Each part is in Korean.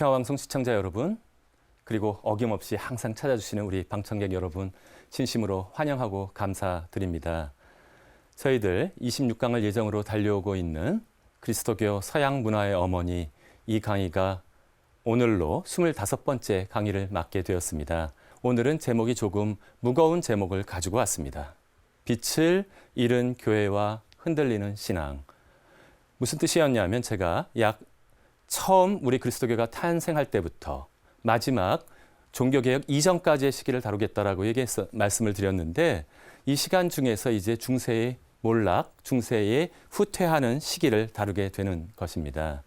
평화방송 시청자 여러분, 그리고 어김없이 항상 찾아주시는 우리 방청객 여러분, 진심으로 환영하고 감사드립니다. 저희들 26강을 예정으로 달려오고 있는 그리스도교 서양 문화의 어머니 이 강의가 오늘로 25번째 강의를 맡게 되었습니다. 오늘은 제목이 조금 무거운 제목을 가지고 왔습니다. 빛을 잃은 교회와 흔들리는 신앙. 무슨 뜻이었냐면 제가 처음 우리 그리스도교가 탄생할 때부터 마지막 종교개혁 이전까지의 시기를 다루겠다라고 말씀을 드렸는데 이 시간 중에서 이제 중세의 몰락, 중세의 후퇴하는 시기를 다루게 되는 것입니다.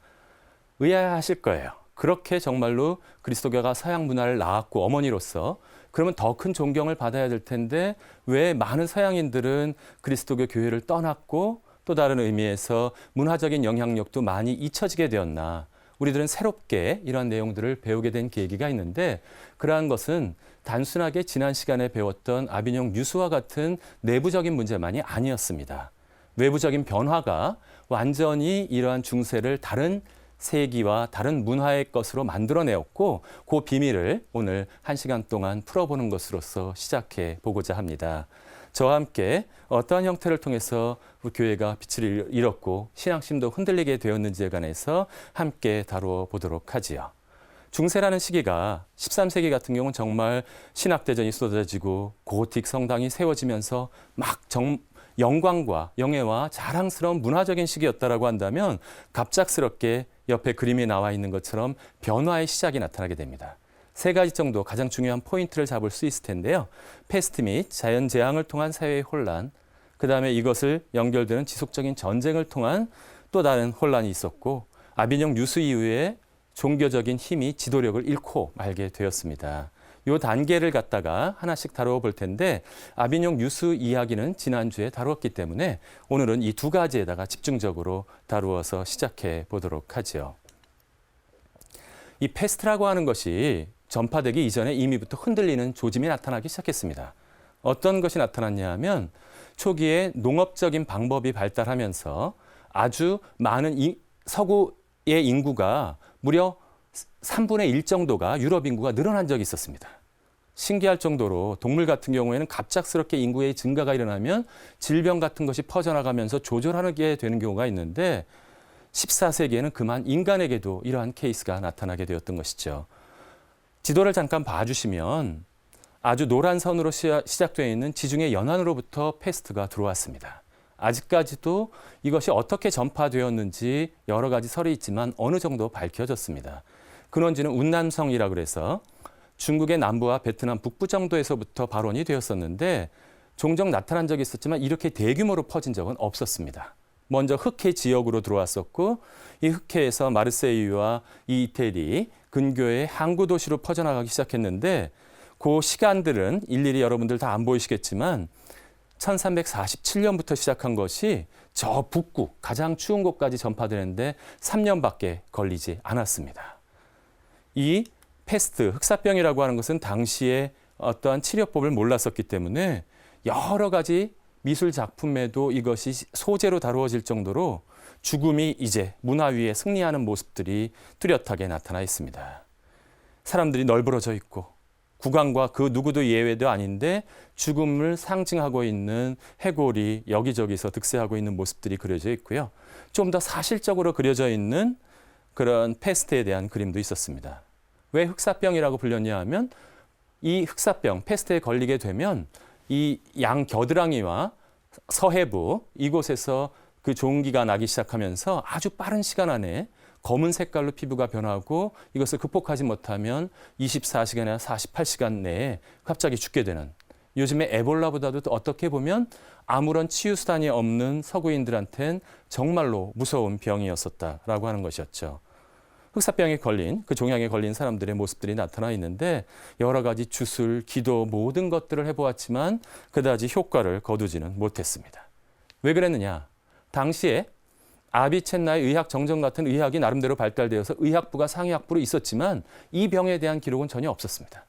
의아하실 거예요. 그렇게 정말로 그리스도교가 서양 문화를 낳았고 어머니로서 그러면 더 큰 존경을 받아야 될 텐데 왜 많은 서양인들은 그리스도교 교회를 떠났고 또 다른 의미에서 문화적인 영향력도 많이 잊혀지게 되었나. 우리들은 새롭게 이러한 내용들을 배우게 된 계기가 있는데 그러한 것은 단순하게 지난 시간에 배웠던 아비뇽 유수와 같은 내부적인 문제만이 아니었습니다. 외부적인 변화가 완전히 이러한 중세를 다른 세기와 다른 문화의 것으로 만들어내었고 그 비밀을 오늘 1시간 동안 풀어보는 것으로서 시작해 보고자 합니다. 저와 함께 어떠한 형태를 통해서 우리 교회가 빛을 잃었고 신앙심도 흔들리게 되었는지에 관해서 함께 다루어 보도록 하지요. 중세라는 시기가 13세기 같은 경우는 정말 신학대전이 쏟아지고 고틱 성당이 세워지면서 막 영광과 영예와 자랑스러운 문화적인 시기였다라고 한다면 갑작스럽게 옆에 그림이 나와 있는 것처럼 변화의 시작이 나타나게 됩니다. 세 가지 정도 가장 중요한 포인트를 잡을 수 있을 텐데요. 패스트 및 자연재앙을 통한 사회의 혼란, 그 다음에 이것을 연결되는 지속적인 전쟁을 통한 또 다른 혼란이 있었고 아비뇽 유수 이후에 종교적인 힘이 지도력을 잃고 말게 되었습니다. 이 단계를 갖다가 하나씩 다루어 볼 텐데 아비뇽 유수 이야기는 지난주에 다루었기 때문에 오늘은 이 두 가지에다가 집중적으로 다루어서 시작해 보도록 하죠. 이 패스트라고 하는 것이 전파되기 이전에 이미부터 흔들리는 조짐이 나타나기 시작했습니다. 어떤 것이 나타났냐 하면 초기에 농업적인 방법이 발달하면서 아주 많은 서구의 인구가 무려 3분의 1 정도가 유럽 인구가 늘어난 적이 있었습니다. 신기할 정도로 동물 같은 경우에는 갑작스럽게 인구의 증가가 일어나면 질병 같은 것이 퍼져나가면서 조절하게 되는 경우가 있는데 14세기에는 그만 인간에게도 이러한 케이스가 나타나게 되었던 것이죠. 지도를 잠깐 봐주시면 아주 노란 선으로 시작되어 있는 지중해 연안으로부터 패스트가 들어왔습니다. 아직까지도 이것이 어떻게 전파되었는지 여러 가지 설이 있지만 어느 정도 밝혀졌습니다. 근원지는 운남성이라고 그래서 중국의 남부와 베트남 북부 정도에서부터 발원이 되었었는데 종종 나타난 적이 있었지만 이렇게 대규모로 퍼진 적은 없었습니다. 먼저 흑해 지역으로 들어왔었고 이 흑해에서 마르세유와 이 이태리 근교의 항구 도시로 퍼져나가기 시작했는데 그 시간들은 일일이 여러분들 다 안 보이시겠지만 1347년부터 시작한 것이 저 북구 가장 추운 곳까지 전파되는데 3년밖에 걸리지 않았습니다. 이 패스트 흑사병이라고 하는 것은 당시에 어떠한 치료법을 몰랐었기 때문에 여러 가지 미술 작품에도 이것이 소재로 다루어질 정도로 죽음이 이제 문화 위에 승리하는 모습들이 뚜렷하게 나타나 있습니다. 사람들이 널브러져 있고 국왕과 그 누구도 예외도 아닌데 죽음을 상징하고 있는 해골이 여기저기서 득세하고 있는 모습들이 그려져 있고요. 좀 더 사실적으로 그려져 있는 그런 패스트에 대한 그림도 있었습니다. 왜 흑사병이라고 불렸냐 하면 이 흑사병, 패스트에 걸리게 되면 이 양 겨드랑이와 서해부 이곳에서 그 종기가 나기 시작하면서 아주 빠른 시간 안에 검은 색깔로 피부가 변하고 이것을 극복하지 못하면 24시간이나 48시간 내에 갑자기 죽게 되는 요즘에 에볼라보다도 어떻게 보면 아무런 치유 수단이 없는 서구인들한테는 정말로 무서운 병이었었다라고 하는 것이었죠. 흑사병에 걸린 그 종양에 걸린 사람들의 모습들이 나타나 있는데 여러 가지 주술, 기도 모든 것들을 해보았지만 그다지 효과를 거두지는 못했습니다. 왜 그랬느냐? 당시에 아비첸나의 의학 정정 같은 의학이 나름대로 발달되어서 의학부가 상의학부로 있었지만 이 병에 대한 기록은 전혀 없었습니다.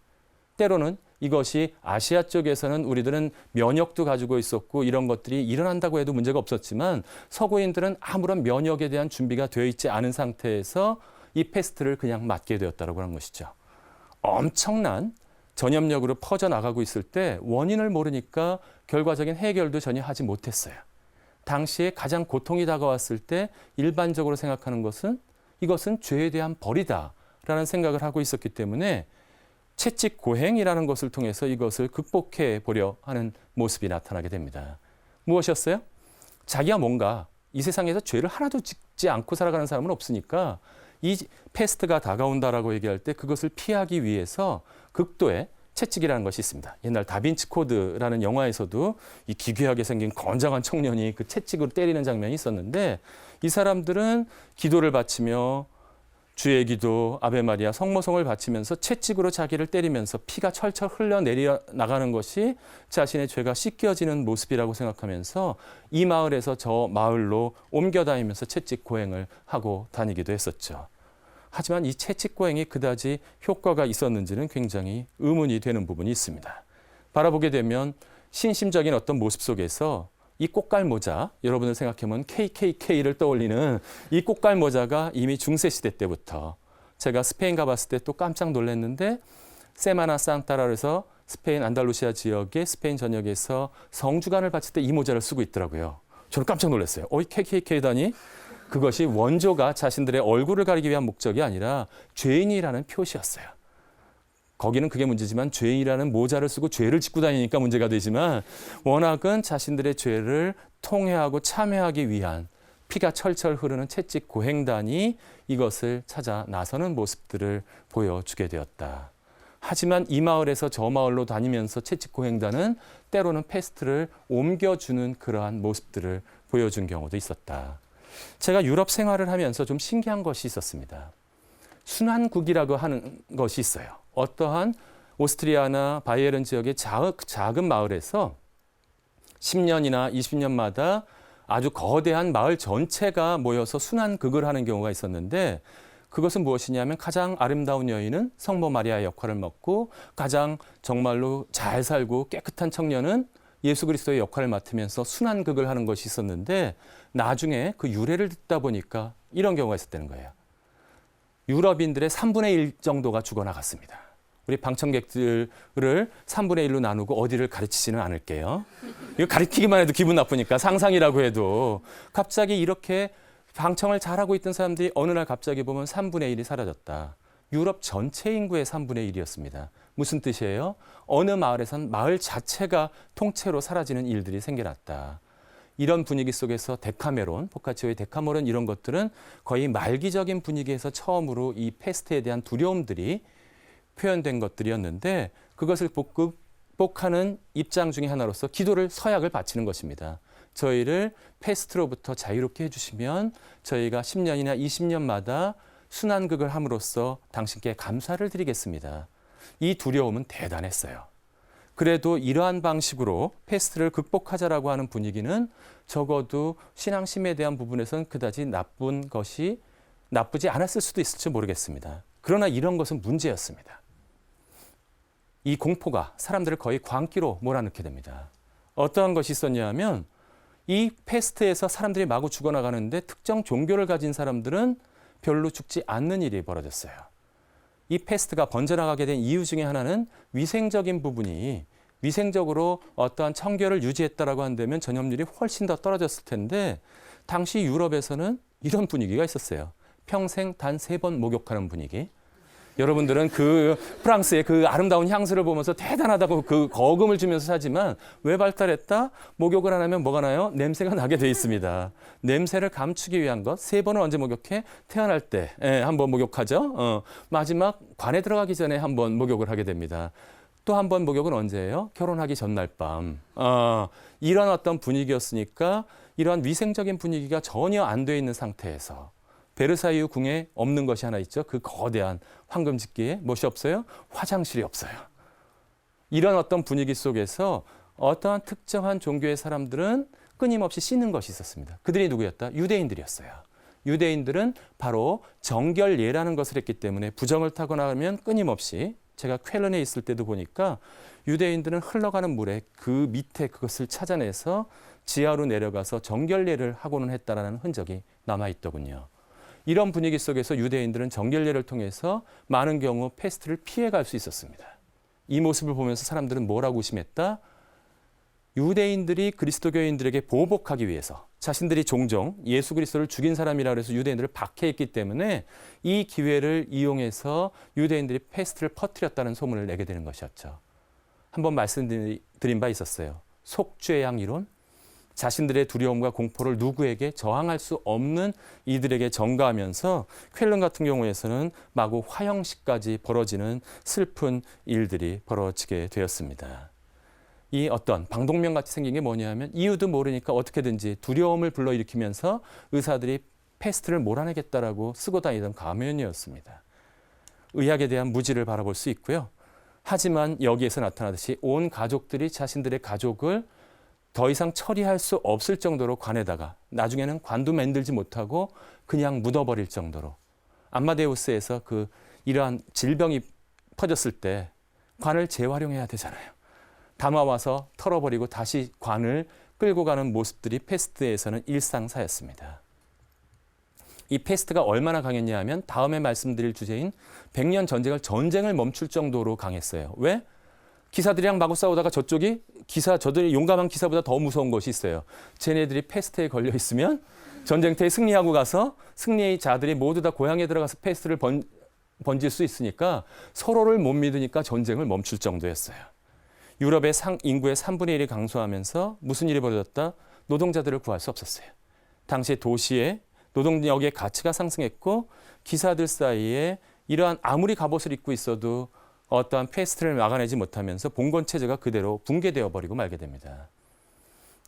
때로는 이것이 아시아 쪽에서는 우리들은 면역도 가지고 있었고 이런 것들이 일어난다고 해도 문제가 없었지만 서구인들은 아무런 면역에 대한 준비가 되어 있지 않은 상태에서 이 패스트를 그냥 맞게 되었다고 하는 것이죠. 엄청난 전염력으로 퍼져나가고 있을 때 원인을 모르니까 결과적인 해결도 전혀 하지 못했어요. 당시에 가장 고통이 다가왔을 때 일반적으로 생각하는 것은 이것은 죄에 대한 벌이다라는 생각을 하고 있었기 때문에 채찍 고행이라는 것을 통해서 이것을 극복해 보려 하는 모습이 나타나게 됩니다. 무엇이었어요? 자기가 뭔가 이 세상에서 죄를 하나도 짓지 않고 살아가는 사람은 없으니까 이 패스트가 다가온다라고 얘기할 때 그것을 피하기 위해서 극도의 채찍이라는 것이 있습니다. 옛날 다빈치 코드라는 영화에서도 이 기괴하게 생긴 건장한 청년이 그 채찍으로 때리는 장면이 있었는데 이 사람들은 기도를 바치며 주의 기도, 아베 마리아, 성모성을 바치면서 채찍으로 자기를 때리면서 피가 철철 흘러내려 나가는 것이 자신의 죄가 씻겨지는 모습이라고 생각하면서 이 마을에서 저 마을로 옮겨 다니면서 채찍 고행을 하고 다니기도 했었죠. 하지만 이 채찍 고행이 그다지 효과가 있었는지는 굉장히 의문이 되는 부분이 있습니다. 바라보게 되면 신심적인 어떤 모습 속에서 이 꽃갈모자, 여러분들 생각해보면 KKK를 떠올리는 이 꽃갈모자가 이미 중세시대 때부터 제가 스페인 가봤을 때 또 깜짝 놀랐는데 세마나 산타라에서 스페인 안달루시아 지역의 스페인 전역에서 성주간을 바칠 때 이 모자를 쓰고 있더라고요. 저는 깜짝 놀랐어요. 이 KKK다니? 그것이 원조가 자신들의 얼굴을 가리기 위한 목적이 아니라 죄인이라는 표시였어요. 거기는 그게 문제지만 죄인이라는 모자를 쓰고 죄를 짓고 다니니까 문제가 되지만 워낙은 자신들의 죄를 통회하고 참회하기 위한 피가 철철 흐르는 채찍 고행단이 이것을 찾아 나서는 모습들을 보여주게 되었다. 하지만 이 마을에서 저 마을로 다니면서 채찍 고행단은 때로는 패스트를 옮겨주는 그러한 모습들을 보여준 경우도 있었다. 제가 유럽 생활을 하면서 좀 신기한 것이 있었습니다. 순환국이라고 하는 것이 있어요. 어떠한 오스트리아나 바이에른 지역의 작은 마을에서 10년이나 20년마다 아주 거대한 마을 전체가 모여서 순환극을 하는 경우가 있었는데 그것은 무엇이냐면 가장 아름다운 여인은 성모 마리아의 역할을 맡고 가장 정말로 잘 살고 깨끗한 청년은 예수 그리스도의 역할을 맡으면서 순환극을 하는 것이 있었는데 나중에 그 유래를 듣다 보니까 이런 경우가 있었다는 거예요. 유럽인들의 3분의 1 정도가 죽어나갔습니다. 우리 방청객들을 3분의 1로 나누고 어디를 가르치지는 않을게요. 이거 가르치기만 해도 기분 나쁘니까 상상이라고 해도 갑자기 이렇게 방청을 잘하고 있던 사람들이 어느 날 갑자기 보면 3분의 1이 사라졌다. 유럽 전체 인구의 3분의 1이었습니다. 무슨 뜻이에요? 어느 마을에선 마을 자체가 통째로 사라지는 일들이 생겨났다. 이런 분위기 속에서 데카메론, 보카치오의 데카메론 이런 것들은 거의 말기적인 분위기에서 처음으로 이 패스트에 대한 두려움들이 표현된 것들이었는데 그것을 극복하는 입장 중에 하나로서 기도를 서약을 바치는 것입니다. 저희를 패스트로부터 자유롭게 해주시면 저희가 10년이나 20년마다 순환극을 함으로써 당신께 감사를 드리겠습니다. 이 두려움은 대단했어요. 그래도 이러한 방식으로 패스트를 극복하자라고 하는 분위기는 적어도 신앙심에 대한 부분에서는 그다지 나쁘지 않았을 수도 있을지 모르겠습니다. 그러나 이런 것은 문제였습니다. 이 공포가 사람들을 거의 광기로 몰아넣게 됩니다. 어떠한 것이 있었냐 하면 이 패스트에서 사람들이 마구 죽어나가는데 특정 종교를 가진 사람들은 별로 죽지 않는 일이 벌어졌어요. 이 패스트가 번져나가게 된 이유 중에 하나는 위생적인 부분이 위생적으로 어떠한 청결을 유지했다라고 한다면 전염률이 훨씬 더 떨어졌을 텐데 당시 유럽에서는 이런 분위기가 있었어요. 평생 단 3번 목욕하는 분위기. 여러분들은 그 프랑스의 그 아름다운 향수를 보면서 대단하다고 그 거금을 주면서 사지만 왜 발달했다? 목욕을 안 하면 뭐가 나요? 냄새가 나게 돼 있습니다. 냄새를 감추기 위한 것. 3번은 언제 목욕해? 태어날 때 한번 목욕하죠. 마지막 관에 들어가기 전에 한번 목욕을 하게 됩니다. 또 한 번 목욕은 언제예요? 결혼하기 전날 밤. 이런 어떤 분위기였으니까 이러한 위생적인 분위기가 전혀 안 돼 있는 상태에서 베르사유 궁에 없는 것이 하나 있죠. 그 거대한 황금집기에 무엇이 없어요? 화장실이 없어요. 이런 어떤 분위기 속에서 어떠한 특정한 종교의 사람들은 끊임없이 씻는 것이 있었습니다. 그들이 누구였다? 유대인들이었어요. 유대인들은 바로 정결예라는 것을 했기 때문에 부정을 타고 나면 끊임없이 제가 쾰른에 있을 때도 보니까 유대인들은 흘러가는 물에 그 밑에 그것을 찾아내서 지하로 내려가서 정결례를 하고는 했다라는 흔적이 남아있더군요. 이런 분위기 속에서 유대인들은 정결례를 통해서 많은 경우 패스트를 피해갈 수 있었습니다. 이 모습을 보면서 사람들은 뭐라고 의심했다? 유대인들이 그리스도교인들에게 보복하기 위해서 자신들이 종종 예수 그리스도를 죽인 사람이라 해서 유대인들을 박해했기 때문에 이 기회를 이용해서 유대인들이 패스트를 퍼뜨렸다는 소문을 내게 되는 것이었죠. 한번 말씀드린 바 있었어요. 속죄양 이론. 자신들의 두려움과 공포를 누구에게 저항할 수 없는 이들에게 전가하면서 쾰른 같은 경우에서는 마구 화형식까지 벌어지는 슬픈 일들이 벌어지게 되었습니다. 이 어떤 방독면같이 생긴 게 뭐냐면 이유도 모르니까 어떻게든지 두려움을 불러일으키면서 의사들이 패스트를 몰아내겠다라고 쓰고 다니던 가면이었습니다. 의학에 대한 무지를 바라볼 수 있고요. 하지만 여기에서 나타나듯이 온 가족들이 자신들의 가족을 더 이상 처리할 수 없을 정도로 관에다가 나중에는 관도 만들지 못하고 그냥 묻어버릴 정도로 암마데우스에서 이러한 질병이 퍼졌을 때 관을 재활용해야 되잖아요. 담아와서 털어버리고 다시 관을 끌고 가는 모습들이 패스트에서는 일상사였습니다. 이 패스트가 얼마나 강했냐 하면 다음에 말씀드릴 주제인 100년 전쟁을 멈출 정도로 강했어요. 왜? 기사들이랑 마구 싸우다가 저들이 용감한 기사보다 더 무서운 것이 있어요. 쟤네들이 패스트에 걸려 있으면 전쟁터에 승리하고 가서 승리의 자들이 모두 다 고향에 들어가서 패스트를 번질 수 있으니까 서로를 못 믿으니까 전쟁을 멈출 정도였어요. 유럽의 인구의 3분의 1이 강수하면서 무슨 일이 벌어졌다? 노동자들을 구할 수 없었어요. 당시 도시의 노동력의 가치가 상승했고 기사들 사이에 이러한 아무리 갑옷을 입고 있어도 어떠한 패스트를 막아내지 못하면서 봉건 체제가 그대로 붕괴되어 버리고 말게 됩니다.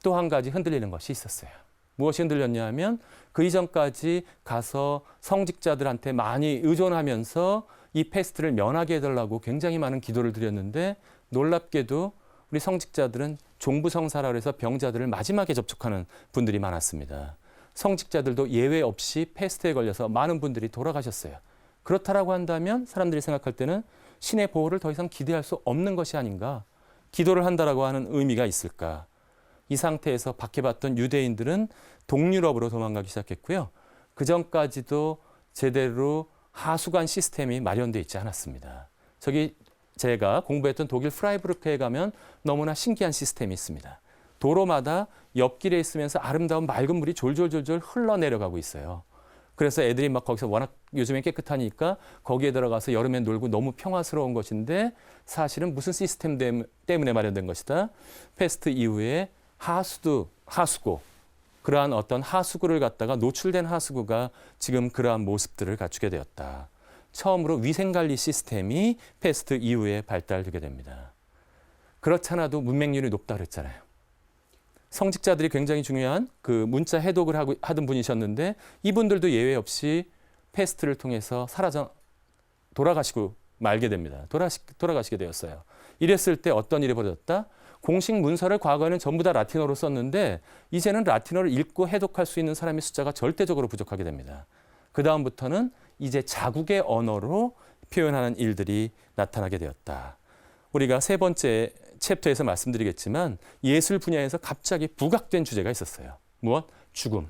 또 한 가지 흔들리는 것이 있었어요. 무엇이 흔들렸냐 하면 그 이전까지 가서 성직자들한테 많이 의존하면서 이 패스트를 면하게 해달라고 굉장히 많은 기도를 드렸는데 놀랍게도 우리 성직자들은 종부성사라 해서 병자들을 마지막에 접촉하는 분들이 많았습니다. 성직자들도 예외 없이 패스트에 걸려서 많은 분들이 돌아가셨어요. 그렇다라고 한다면 사람들이 생각할 때는 신의 보호를 더 이상 기대할 수 없는 것이 아닌가? 기도를 한다라고 하는 의미가 있을까? 이 상태에서 박해받던 유대인들은 동유럽으로 도망가기 시작했고요. 그 전까지도 제대로 하수관 시스템이 마련되어 있지 않았습니다. 저기 제가 공부했던 독일 프라이부르크에 가면 너무나 신기한 시스템이 있습니다. 도로마다 옆길에 있으면서 아름다운 맑은 물이 졸졸졸졸 흘러내려가고 있어요. 그래서 애들이 막 거기서 워낙 요즘엔 깨끗하니까 거기에 들어가서 여름에 놀고 너무 평화스러운 것인데 사실은 무슨 시스템 때문에 마련된 것이다. 패스트 이후에 하수구, 그러한 어떤 하수구를 갖다가 노출된 하수구가 지금 그러한 모습들을 갖추게 되었다. 처음으로 위생관리 시스템이 패스트 이후에 발달되게 됩니다. 그렇잖아도 문맹률이 높다 그랬잖아요. 성직자들이 굉장히 중요한 그 문자 해독을 하던 분이셨는데 이분들도 예외 없이 패스트를 통해서 돌아가시고 말게 됩니다. 돌아가시게 되었어요. 이랬을 때 어떤 일이 벌어졌다? 공식 문서를 과거에는 전부 다 라틴어로 썼는데 이제는 라틴어를 읽고 해독할 수 있는 사람의 숫자가 절대적으로 부족하게 됩니다. 그 다음부터는 이제 자국의 언어로 표현하는 일들이 나타나게 되었다. 우리가 세 번째 챕터에서 말씀드리겠지만 예술 분야에서 갑자기 부각된 주제가 있었어요. 무엇? 죽음.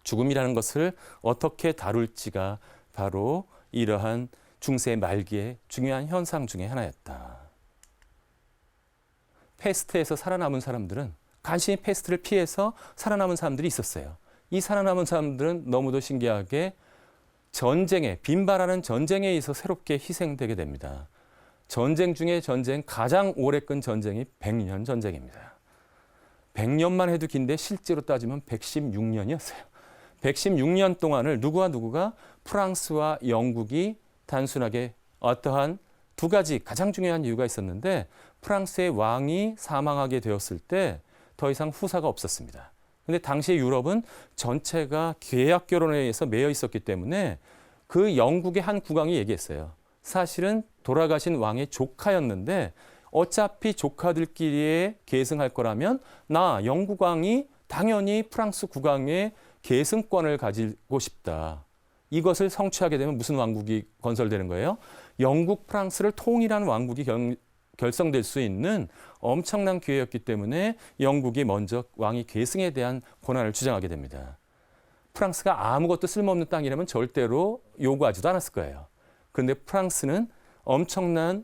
죽음이라는 것을 어떻게 다룰지가 바로 이러한 중세 말기의 중요한 현상 중에 하나였다. 패스트에서 살아남은 사람들은 간신히 패스트를 피해서 살아남은 사람들이 있었어요. 이 살아남은 사람들은 너무도 신기하게 빈발하는 전쟁에 의해서 새롭게 희생되게 됩니다. 전쟁 중에 가장 오래 끈 전쟁이 100년 전쟁입니다. 100년만 해도 긴데 실제로 따지면 116년이었어요. 116년 동안을 누구가 프랑스와 영국이 단순하게 어떠한 두 가지 가장 중요한 이유가 있었는데 프랑스의 왕이 사망하게 되었을 때 더 이상 후사가 없었습니다. 근데 당시의 유럽은 전체가 계약 결혼에 의해서 매여 있었기 때문에 그 영국의 한 국왕이 얘기했어요. 사실은 돌아가신 왕의 조카였는데 어차피 조카들끼리 계승할 거라면 나 영국 왕이 당연히 프랑스 국왕의 계승권을 가지고 싶다. 이것을 성취하게 되면 무슨 왕국이 건설되는 거예요? 영국, 프랑스를 통일한 왕국이 결성될 수 있는 엄청난 기회였기 때문에 영국이 먼저 왕위 계승에 대한 권한을 주장하게 됩니다. 프랑스가 아무것도 쓸모없는 땅이라면 절대로 요구하지도 않았을 거예요. 그런데 프랑스는 엄청난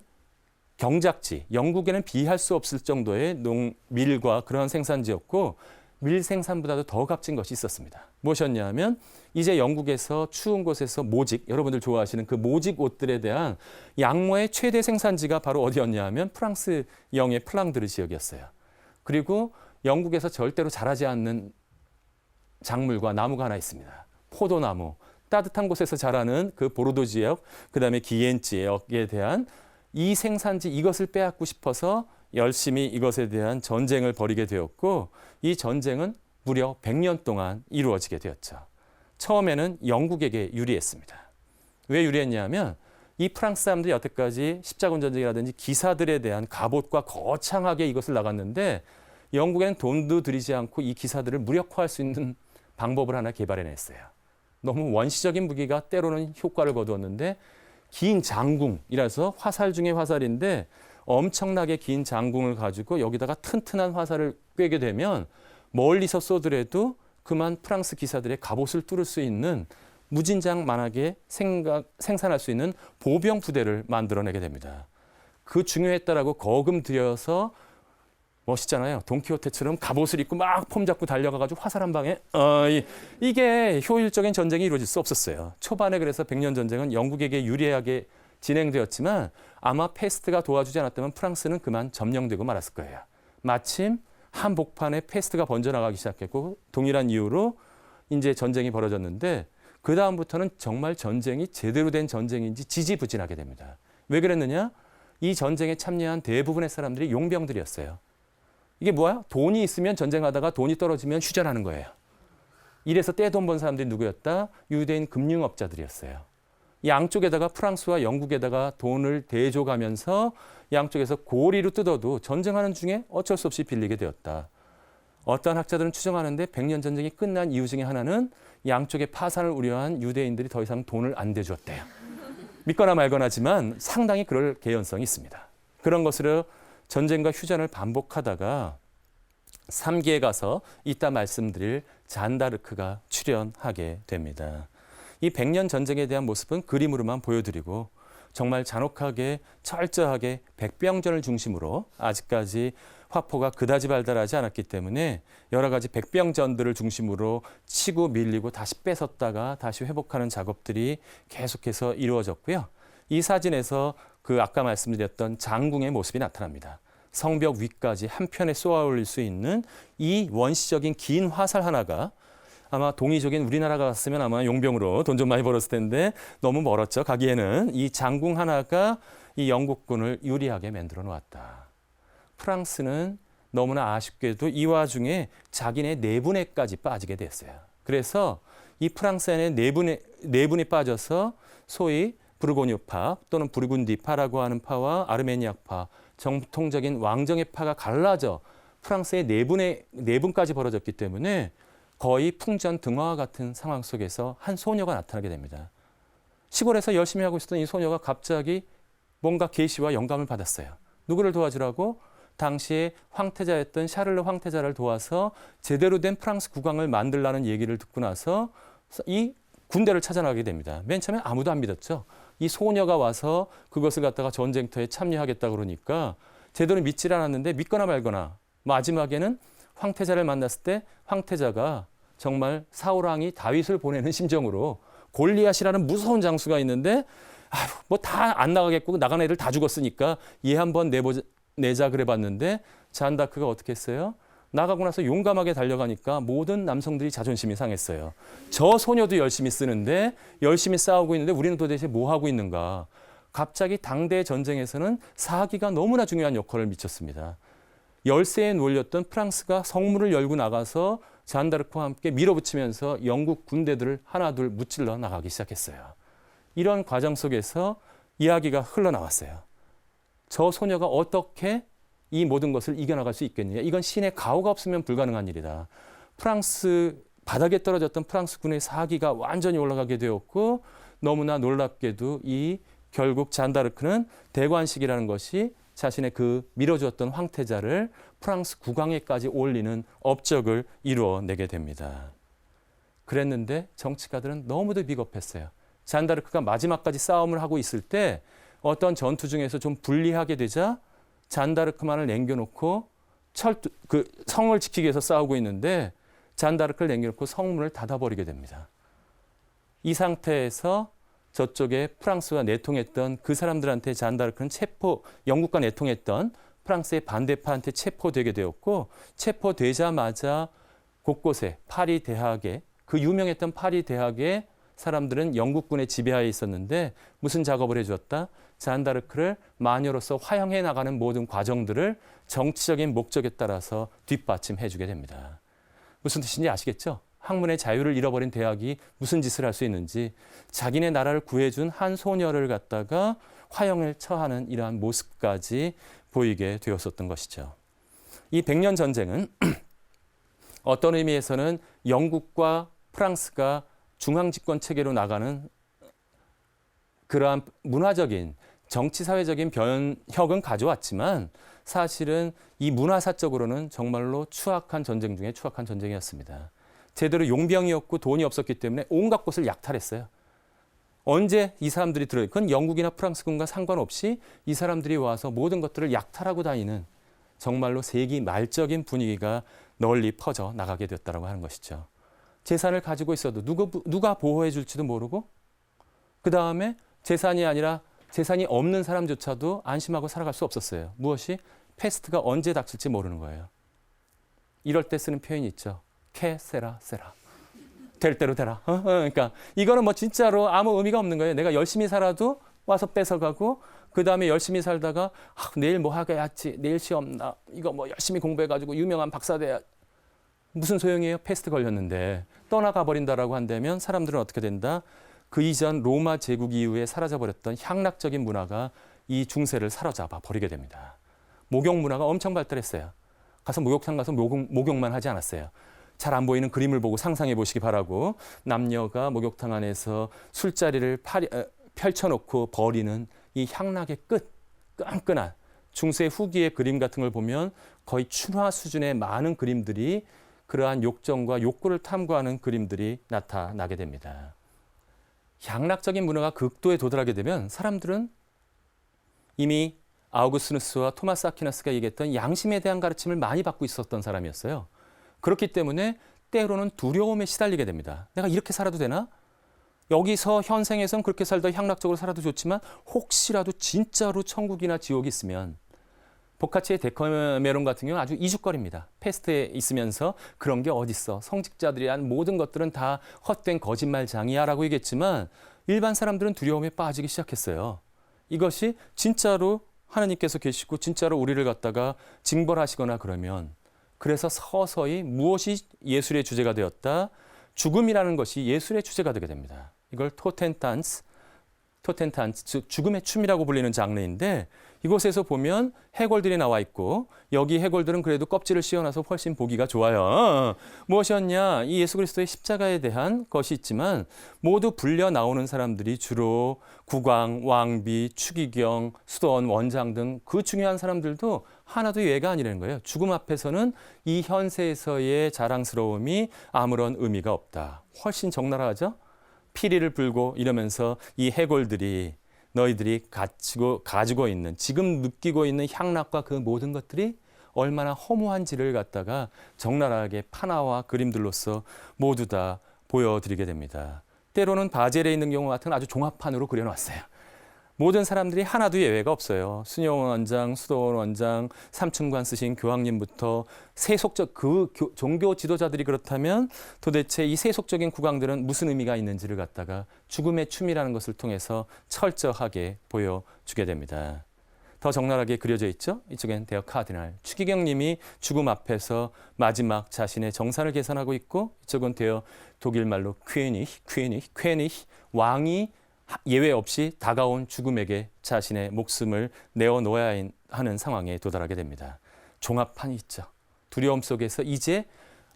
경작지, 영국에는 비할 수 없을 정도의 밀과 그러한 생산지였고 밀 생산보다도 더 값진 것이 있었습니다. 무엇이었냐면 이제 영국에서 추운 곳에서 모직, 여러분들 좋아하시는 그 모직 옷들에 대한 양모의 최대 생산지가 바로 어디였냐 하면 프랑스 영의 플랑드르 지역이었어요. 그리고 영국에서 절대로 자라지 않는 작물과 나무가 하나 있습니다. 포도나무. 따뜻한 곳에서 자라는 그 보르도 지역, 그다음에 기엔 지역에 대한 이 생산지 이것을 빼앗고 싶어서 열심히 이것에 대한 전쟁을 벌이게 되었고 이 전쟁은 무려 100년 동안 이루어지게 되었죠. 처음에는 영국에게 유리했습니다. 왜 유리했냐면 이 프랑스 사람들이 여태까지 십자군 전쟁이라든지 기사들에 대한 갑옷과 거창하게 이것을 나갔는데 영국에는 돈도 들이지 않고 이 기사들을 무력화할 수 있는 방법을 하나 개발해냈어요. 너무 원시적인 무기가 때로는 효과를 거두었는데 긴 장궁이라서 화살 중에 화살인데 엄청나게 긴 장궁을 가지고 여기다가 튼튼한 화살을 꿰게 되면 멀리서 쏘더라도 그만 프랑스 기사들의 갑옷을 뚫을 수 있는 무진장만하게 생산할 수 있는 보병 부대를 만들어내게 됩니다. 그 중요했다라고 거금 들여서 멋있잖아요. 돈키호테처럼 갑옷을 입고 막 폼 잡고 달려가가지고 화살 한 방에 이게 효율적인 전쟁이 이루어질 수 없었어요. 초반에 그래서 100년 전쟁은 영국에게 유리하게 진행되었지만 아마 패스트가 도와주지 않았다면 프랑스는 그만 점령되고 말았을 거예요. 마침 한복판에 패스트가 번져나가기 시작했고 동일한 이유로 이제 전쟁이 벌어졌는데 그 다음부터는 정말 전쟁이 제대로 된 전쟁인지 지지부진하게 됩니다. 왜 그랬느냐? 이 전쟁에 참여한 대부분의 사람들이 용병들이었어요. 이게 뭐야? 돈이 있으면 전쟁하다가 돈이 떨어지면 휴전하는 거예요. 이래서 떼돈 번 사람들이 누구였다? 유대인 금융업자들이었어요. 양쪽에다가 프랑스와 영국에다가 돈을 대줘가면서 양쪽에서 고리로 뜯어도 전쟁하는 중에 어쩔 수 없이 빌리게 되었다. 어떠한 학자들은 추정하는데 100년 전쟁이 끝난 이유 중에 하나는 양쪽의 파산을 우려한 유대인들이 더 이상 돈을 안 대주었대요. 믿거나 말거나지만 상당히 그럴 개연성이 있습니다. 그런 것으로 전쟁과 휴전을 반복하다가 3기에 가서 이따 말씀드릴 잔다르크가 출연하게 됩니다. 이 100년 전쟁에 대한 모습은 그림으로만 보여드리고 정말 잔혹하게 철저하게 백병전을 중심으로 아직까지 화포가 그다지 발달하지 않았기 때문에 여러 가지 백병전들을 중심으로 치고 밀리고 다시 뺏었다가 다시 회복하는 작업들이 계속해서 이루어졌고요. 이 사진에서 그 아까 말씀드렸던 장궁의 모습이 나타납니다. 성벽 위까지 한편에 쏘아 올릴 수 있는 이 원시적인 긴 화살 하나가 아마 동이족인 우리나라가 갔으면 아마 용병으로 돈 좀 많이 벌었을 텐데 너무 멀었죠. 가기에는 이 장궁 하나가 이 영국군을 유리하게 만들어 놓았다. 프랑스는 너무나 아쉽게도 이 와중에 자기네 내분에까지 빠지게 됐어요. 그래서 이 프랑스 안에 내분이 빠져서 소위 부르고뉴파 또는 부르군디파라고 하는 파와 아르메니아파, 정통적인 왕정의 파가 갈라져 프랑스의 내분까지 벌어졌기 때문에 거의 풍전등화와 같은 상황 속에서 한 소녀가 나타나게 됩니다. 시골에서 열심히 하고 있었던 이 소녀가 갑자기 뭔가 계시와 영감을 받았어요. 누구를 도와주라고? 당시에 황태자였던 샤를르 황태자를 도와서 제대로 된 프랑스 국왕을 만들라는 얘기를 듣고 나서 이 군대를 찾아나가게 됩니다. 맨 처음에 아무도 안 믿었죠. 이 소녀가 와서 그것을 갖다가 전쟁터에 참여하겠다 그러니까 제대로 믿질 않았는데 믿거나 말거나 마지막에는 황태자를 만났을 때 황태자가 정말 사울왕이 다윗을 보내는 심정으로 골리앗이라는 무서운 장수가 있는데 뭐 다 안 나가겠고 나간 애들 다 죽었으니까 얘 한번 내자 그래 봤는데 잔다크가 어떻게 했어요? 나가고 나서 용감하게 달려가니까 모든 남성들이 자존심이 상했어요. 저 소녀도 열심히 쓰는데 열심히 싸우고 있는데 우리는 도대체 뭐 하고 있는가? 갑자기 당대 전쟁에서는 사기가 너무나 중요한 역할을 미쳤습니다. 열세에 놓였던 프랑스가 성문을 열고 나가서 잔다르크와 함께 밀어붙이면서 영국 군대들을 하나둘 무찔러 나가기 시작했어요. 이런 과정 속에서 이야기가 흘러나왔어요. 저 소녀가 어떻게 이 모든 것을 이겨나갈 수 있겠느냐. 이건 신의 가호가 없으면 불가능한 일이다. 프랑스 바닥에 떨어졌던 프랑스군의 사기가 완전히 올라가게 되었고 너무나 놀랍게도 이 결국 잔다르크는 대관식이라는 것이 자신의 그 밀어주었던 황태자를 프랑스 국왕에까지 올리는 업적을 이루어내게 됩니다. 그랬는데 정치가들은 너무도 비겁했어요. 잔다르크가 마지막까지 싸움을 하고 있을 때 어떤 전투 중에서 좀 불리하게 되자 잔다르크만을 남겨놓고 성을 지키기 위해서 싸우고 있는데 잔다르크를 남겨놓고 성문을 닫아버리게 됩니다. 이 상태에서 저쪽에 프랑스와 내통했던 그 사람들한테 잔다르크는 영국과 내통했던 프랑스의 반대파한테 체포되게 되었고, 체포되자마자 곳곳에 파리 대학에, 그 유명했던 파리 대학의 사람들은 영국군의 지배하에 있었는데 무슨 작업을 해주었다? 잔다르크를 마녀로서 화형해 나가는 모든 과정들을 정치적인 목적에 따라서 뒷받침해주게 됩니다. 무슨 뜻인지 아시겠죠? 학문의 자유를 잃어버린 대학이 무슨 짓을 할 수 있는지, 자기네 나라를 구해준 한 소녀를 갖다가 화형을 처하는 이러한 모습까지 보이게 되었었던 것이죠. 이 100년 전쟁은 어떤 의미에서는 영국과 프랑스가 중앙집권 체계로 나가는 그러한 문화적인, 정치, 사회적인 변혁은 가져왔지만 사실은 이 문화사적으로는 정말로 추악한 전쟁 중에 추악한 전쟁이었습니다. 제대로 용병이 없고 돈이 없었기 때문에 온갖 곳을 약탈했어요. 언제 이 사람들이 그건 영국이나 프랑스군과 상관없이 이 사람들이 와서 모든 것들을 약탈하고 다니는 정말로 세기 말적인 분위기가 널리 퍼져 나가게 됐다고 하는 것이죠. 재산을 가지고 있어도 누가 보호해 줄지도 모르고, 그 다음에 재산이 아니라 재산이 없는 사람조차도 안심하고 살아갈 수 없었어요. 무엇이? 패스트가 언제 닥칠지 모르는 거예요. 이럴 때 쓰는 표현이 있죠. 케 세라 세라. 될 대로 되라. 그러니까 이거는 뭐 진짜로 아무 의미가 없는 거예요. 내가 열심히 살아도 와서 뺏어가고, 그 다음에 열심히 살다가 내일 뭐 하겠지, 내일 시험 나 이거 뭐 열심히 공부해가지고 유명한 박사 돼야 무슨 소용이에요? 패스트 걸렸는데 떠나가 버린다라고 한다면 사람들은 어떻게 된다? 그 이전 로마 제국 이후에 사라져버렸던 향락적인 문화가 이 중세를 사로잡아 버리게 됩니다. 목욕 문화가 엄청 발달했어요. 가서 목욕탕 가서 목욕만 하지 않았어요. 잘 안 보이는 그림을 보고 상상해 보시기 바라고, 남녀가 목욕탕 안에서 술자리를 펼쳐놓고 버리는 이 향락의 끈끈한 중세 후기의 그림 같은 걸 보면 거의 춘화 수준의 많은 그림들이, 그러한 욕정과 욕구를 탐구하는 그림들이 나타나게 됩니다. 향락적인 문화가 극도에 도달하게 되면 사람들은 이미 아우구스누스와 토마스 아퀴나스가 얘기했던 양심에 대한 가르침을 많이 받고 있었던 사람이었어요. 그렇기 때문에 때로는 두려움에 시달리게 됩니다. 내가 이렇게 살아도 되나? 여기서 현생에선 그렇게 살다 향락적으로 살아도 좋지만 혹시라도 진짜로 천국이나 지옥이 있으면, 보카치의 데카메론 같은 경우는 아주 이죽거립니다. 패스트에 있으면서 그런 게 어딨어. 성직자들이 한 모든 것들은 다 헛된 거짓말장이야 라고 얘기했지만 일반 사람들은 두려움에 빠지기 시작했어요. 이것이 진짜로 하나님께서 계시고 진짜로 우리를 갖다가 징벌하시거나 그러면, 그래서 서서히 무엇이 예술의 주제가 되었다? 죽음이라는 것이 예술의 주제가 되게 됩니다. 이걸 토텐탄스, 즉 죽음의 춤이라고 불리는 장르인데, 이곳에서 보면 해골들이 나와 있고, 여기 해골들은 그래도 껍질을 씌워놔서 훨씬 보기가 좋아요. 무엇이었냐? 이 예수 그리스도의 십자가에 대한 것이 있지만 모두 불려 나오는 사람들이 주로 국왕, 왕비, 추기경, 수도원, 원장 등 그 중요한 사람들도 하나도 예가 아니라는 거예요. 죽음 앞에서는 이 현세에서의 자랑스러움이 아무런 의미가 없다. 훨씬 적나라하죠? 피리를 불고 이러면서 이 해골들이 너희들이 가지고 있는, 지금 느끼고 있는 향락과 그 모든 것들이 얼마나 허무한지를 갖다가 적나라하게 판화와 그림들로서 모두 다 보여드리게 됩니다. 때로는 바젤에 있는 경우 같은 아주 종합판으로 그려놨어요. 모든 사람들이 하나도 예외가 없어요. 순영 원장, 수도원 원장, 삼층관 쓰신 교황님부터 세속적 종교 지도자들이 그렇다면 도대체 이 세속적인 국왕들은 무슨 의미가 있는지를 갖다가 죽음의 춤이라는 것을 통해서 철저하게 보여주게 됩니다. 더 적나라하게 그려져 있죠. 이쪽엔 데어 카디날 추기경님이 죽음 앞에서 마지막 자신의 정산을 계산하고 있고, 이쪽은 데어 독일 말로 퀘니히 왕이 예외 없이 다가온 죽음에게 자신의 목숨을 내어놓아야 하는 상황에 도달하게 됩니다. 종합판이 있죠. 두려움 속에서 이제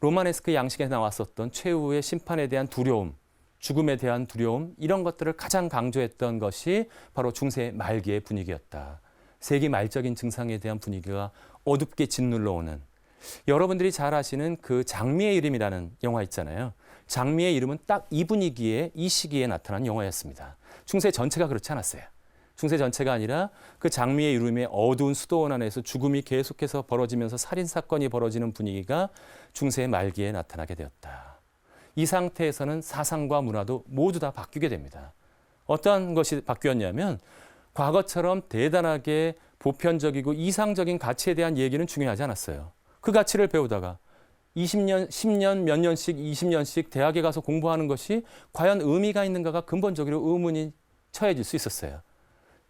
로마네스크 양식에 나왔었던 최후의 심판에 대한 두려움, 죽음에 대한 두려움, 이런 것들을 가장 강조했던 것이 바로 중세 말기의 분위기였다. 세기 말적인 증상에 대한 분위기가 어둡게 짓눌러 오는, 여러분들이 잘 아시는 그 장미의 이름이라는 영화 있잖아요. 장미의 이름은 딱 이 분위기에 이 시기에 나타난 영화였습니다. 중세 전체가 그렇지 않았어요. 중세 전체가 아니라 그 장미의 이름의 어두운 수도원 안에서 죽음이 계속해서 벌어지면서 살인사건이 벌어지는 분위기가 중세의 말기에 나타나게 되었다. 이 상태에서는 사상과 문화도 모두 다 바뀌게 됩니다. 어떠한 것이 바뀌었냐면 과거처럼 대단하게 보편적이고 이상적인 가치에 대한 얘기는 중요하지 않았어요. 그 가치를 배우다가 20년, 10년, 몇 년씩, 20년씩 대학에 가서 공부하는 것이 과연 의미가 있는가가 근본적으로 의문이 처해질 수 있었어요.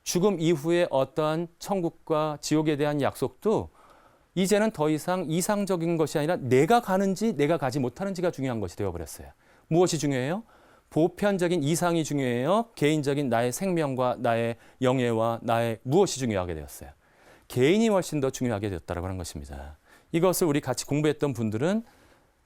죽음 이후에 어떠한 천국과 지옥에 대한 약속도 이제는 더 이상 이상적인 것이 아니라 내가 가는지 내가 가지 못하는지가 중요한 것이 되어버렸어요. 무엇이 중요해요? 보편적인 이상이 중요해요? 개인적인 나의 생명과 나의 영예와 나의 무엇이 중요하게 되었어요? 개인이 훨씬 더 중요하게 되었다고 하는 것입니다. 이것을 우리 같이 공부했던 분들은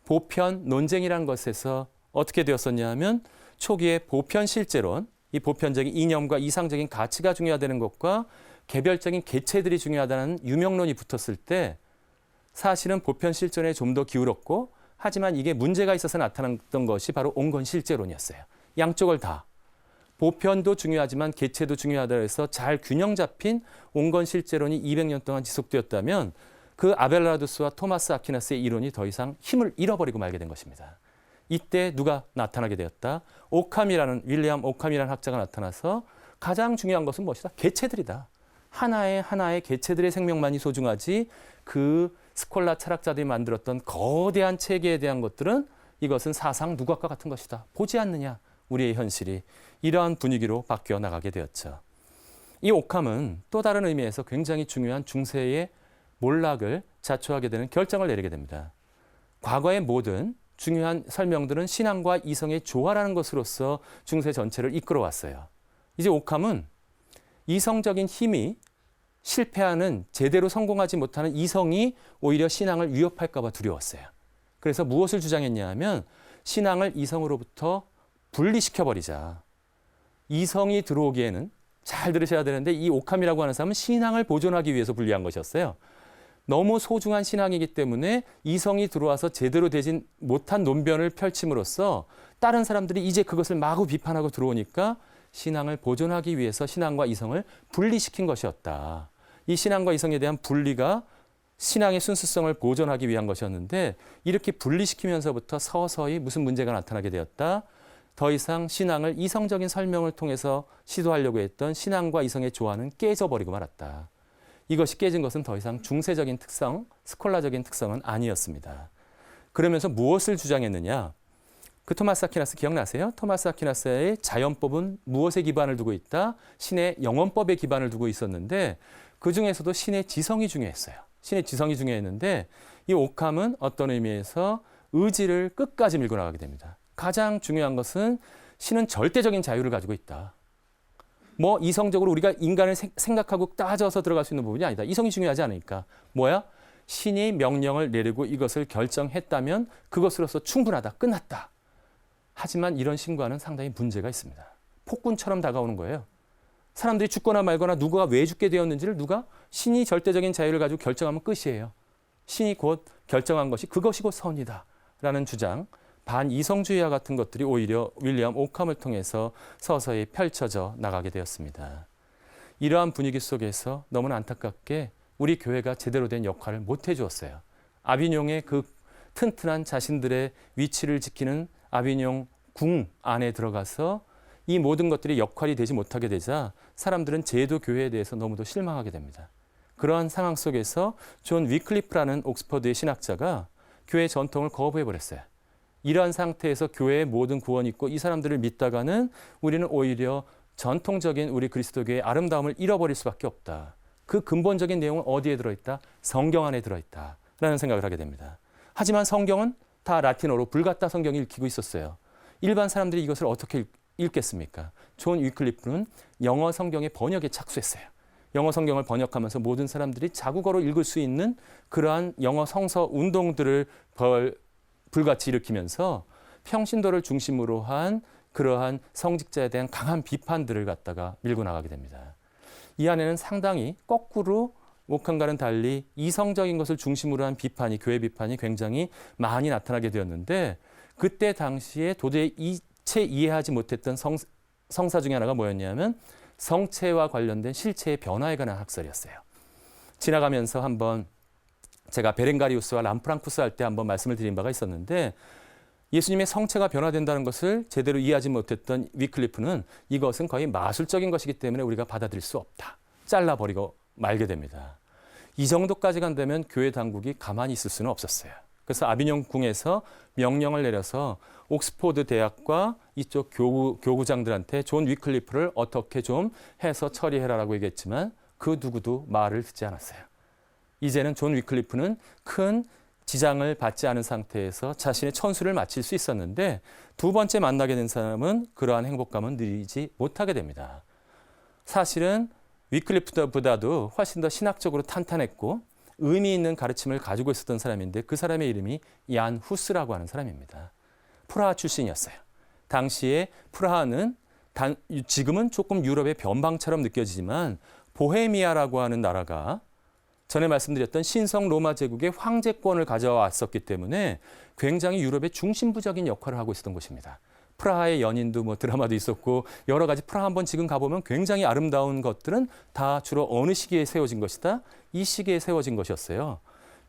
보편 논쟁이라는 것에서 어떻게 되었었냐 하면 초기에 보편 실제론, 이 보편적인 이념과 이상적인 가치가 중요하다는 것과 개별적인 개체들이 중요하다는 유명론이 붙었을 때 사실은 보편 실존에 좀 더 기울었고 하지만 이게 문제가 있어서 나타났던 것이 바로 온건 실제론이었어요. 양쪽을 다. 보편도 중요하지만 개체도 중요하다 해서 잘 균형 잡힌 온건 실제론이 200년 동안 지속되었다면 그 아벨라두스와 토마스 아퀴나스의 이론이 더 이상 힘을 잃어버리고 말게 된 것입니다. 이때 누가 나타나게 되었다? 윌리엄 오캄이라는 학자가 나타나서 가장 중요한 것은 무엇이다? 개체들이다. 하나의 개체들의 생명만이 소중하지 그 스콜라 철학자들이 만들었던 거대한 체계에 대한 것들은 이것은 사상 누각과 같은 것이다. 보지 않느냐? 우리의 현실이 이러한 분위기로 바뀌어 나가게 되었죠. 이 오캄은 또 다른 의미에서 굉장히 중요한 중세의 몰락을 자초하게 되는 결정을 내리게 됩니다. 과거의 모든 중요한 설명들은 신앙과 이성의 조화라는 것으로서 중세 전체를 이끌어왔어요. 이제 오캄은 이성적인 힘이 실패하는 제대로 성공하지 못하는 이성이 오히려 신앙을 위협할까 봐 두려웠어요. 그래서 무엇을 주장했냐 하면 신앙을 이성으로부터 분리시켜버리자. 이성이 들어오기에는 잘 들으셔야 되는데 이 오캄이라고 하는 사람은 신앙을 보존하기 위해서 분리한 것이었어요. 너무 소중한 신앙이기 때문에 이성이 들어와서 제대로 되진 못한 논변을 펼침으로써 다른 사람들이 이제 그것을 마구 비판하고 들어오니까 신앙을 보존하기 위해서 신앙과 이성을 분리시킨 것이었다. 이 신앙과 이성에 대한 분리가 신앙의 순수성을 보존하기 위한 것이었는데 이렇게 분리시키면서부터 서서히 무슨 문제가 나타나게 되었다. 더 이상 신앙을 이성적인 설명을 통해서 시도하려고 했던 신앙과 이성의 조화는 깨져버리고 말았다. 이것이 깨진 것은 더 이상 중세적인 특성, 스콜라적인 특성은 아니었습니다. 그러면서 무엇을 주장했느냐? 그 토마스 아퀴나스 기억나세요? 토마스 아퀴나스의 자연법은 무엇에 기반을 두고 있다? 신의 영원법에 기반을 두고 있었는데 그 중에서도 신의 지성이 중요했어요. 신의 지성이 중요했는데 이 오캄은 어떤 의미에서 의지를 끝까지 밀고 나가게 됩니다. 가장 중요한 것은 신은 절대적인 자유를 가지고 있다. 뭐 이성적으로 우리가 인간을 생각하고 따져서 들어갈 수 있는 부분이 아니다. 이성이 중요하지 않으니까. 뭐야? 신이 명령을 내리고 이것을 결정했다면 그것으로서 충분하다. 끝났다. 하지만 이런 신과는 상당히 문제가 있습니다. 폭군처럼 다가오는 거예요. 사람들이 죽거나 말거나 누가 왜 죽게 되었는지를 누가 신이 절대적인 자유를 가지고 결정하면 끝이에요. 신이 곧 결정한 것이 그것이 곧 선이다. 라는 주장. 반이성주의와 같은 것들이 오히려 윌리엄 오캄을 통해서 서서히 펼쳐져 나가게 되었습니다. 이러한 분위기 속에서 너무나 안타깝게 우리 교회가 제대로 된 역할을 못 해주었어요. 아비뇽의 그 튼튼한 자신들의 위치를 지키는 아비뇽 궁 안에 들어가서 이 모든 것들이 역할이 되지 못하게 되자 사람들은 제도 교회에 대해서 너무도 실망하게 됩니다. 그러한 상황 속에서 존 위클리프라는 옥스퍼드의 신학자가 교회 전통을 거부해버렸어요. 이러한 상태에서 교회의 모든 구원이 있고 이 사람들을 믿다가는 우리는 오히려 전통적인 우리 그리스도교의 아름다움을 잃어버릴 수밖에 없다. 그 근본적인 내용은 어디에 들어있다? 성경 안에 들어있다. 라는 생각을 하게 됩니다. 하지만 성경은 다 라틴어로 불같다 성경이 읽히고 있었어요. 일반 사람들이 이것을 어떻게 읽겠습니까? 존 위클리프는 영어 성경의 번역에 착수했어요. 영어 성경을 번역하면서 모든 사람들이 자국어로 읽을 수 있는 그러한 영어 성서 운동들을 불같이 일으키면서 평신도를 중심으로 한 그러한 성직자에 대한 강한 비판들을 갖다가 밀고 나가게 됩니다. 이 안에는 상당히 거꾸로 오캄과는 달리 이성적인 것을 중심으로 한 비판이, 교회 비판이 굉장히 많이 나타나게 되었는데 그때 당시에 도저히 이체 이해하지 못했던 성사 중에 하나가 뭐였냐면 성체와 관련된 실체의 변화에 관한 학설이었어요. 지나가면서 한번 제가 베렌가리우스와 람프랑쿠스 할 때 한번 말씀을 드린 바가 있었는데 예수님의 성체가 변화된다는 것을 제대로 이해하지 못했던 위클리프는 이것은 거의 마술적인 것이기 때문에 우리가 받아들일 수 없다. 잘라버리고 말게 됩니다. 이 정도까지 간다면 교회 당국이 가만히 있을 수는 없었어요. 그래서 아비뇽 궁에서 명령을 내려서 옥스포드 대학과 이쪽 교구장들한테 존 위클리프를 어떻게 좀 해서 처리해라라고 얘기했지만 그 누구도 말을 듣지 않았어요. 이제는 존 위클리프는 큰 지장을 받지 않은 상태에서 자신의 천수를 마칠 수 있었는데 두 번째 만나게 된 사람은 그러한 행복감은 누리지 못하게 됩니다. 사실은 위클리프보다도 훨씬 더 신학적으로 탄탄했고 의미 있는 가르침을 가지고 있었던 사람인데 그 사람의 이름이 얀 후스라고 하는 사람입니다. 프라하 출신이었어요. 당시에 프라하는 지금은 조금 유럽의 변방처럼 느껴지지만 보헤미아라고 하는 나라가 전에 말씀드렸던 신성 로마 제국의 황제권을 가져왔었기 때문에 굉장히 유럽의 중심부적인 역할을 하고 있었던 곳입니다. 프라하의 연인도 뭐 드라마도 있었고 여러 가지 프라하 한번 지금 가보면 굉장히 아름다운 것들은 다 주로 어느 시기에 세워진 것이다? 이 시기에 세워진 것이었어요.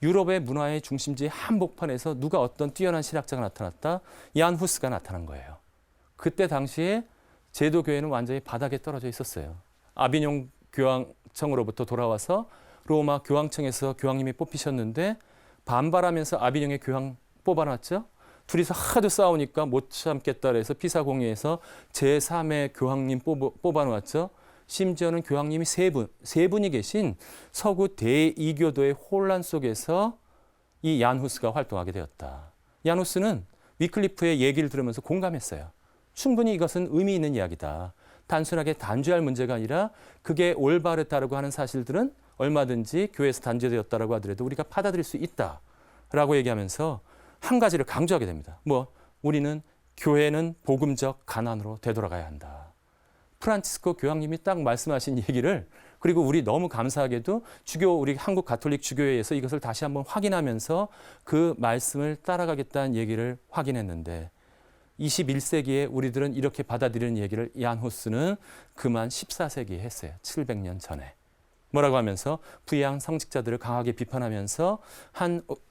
유럽의 문화의 중심지 한복판에서 누가 어떤 뛰어난 신학자가 나타났다? 얀 후스가 나타난 거예요. 그때 당시에 제도교회는 완전히 바닥에 떨어져 있었어요. 아비뇽 교황청으로부터 돌아와서 로마 교황청에서 교황님이 뽑히셨는데 반발하면서 아비뇽의 교황 뽑아놨죠. 둘이서 하도 싸우니까 못 참겠다 그래서 피사 공의에서 제3의 교황님 뽑아놓았죠. 심지어는 교황님이 세 분이 계신 서구 대이교도의 혼란 속에서 이 얀 후스가 활동하게 되었다. 얀 후스는 위클리프의 얘기를 들으면서 공감했어요. 충분히 이것은 의미 있는 이야기다. 단순하게 단죄할 문제가 아니라 그게 올바르다라고 하는 사실들은 얼마든지 교회에서 단죄되었다라고 하더라도 우리가 받아들일 수 있다라고 얘기하면서 한 가지를 강조하게 됩니다. 우리는 교회는 복음적 가난으로 되돌아가야 한다. 프란치스코 교황님이 딱 말씀하신 얘기를 그리고 우리 너무 감사하게도 우리 한국 가톨릭 주교회에서 이것을 다시 한번 확인하면서 그 말씀을 따라가겠다는 얘기를 확인했는데 21세기에 우리들은 이렇게 받아들이는 얘기를 얀 후스는 그만 14세기에 했어요. 700년 전에. 뭐라고 하면서 부양 성직자들을 강하게 비판하면서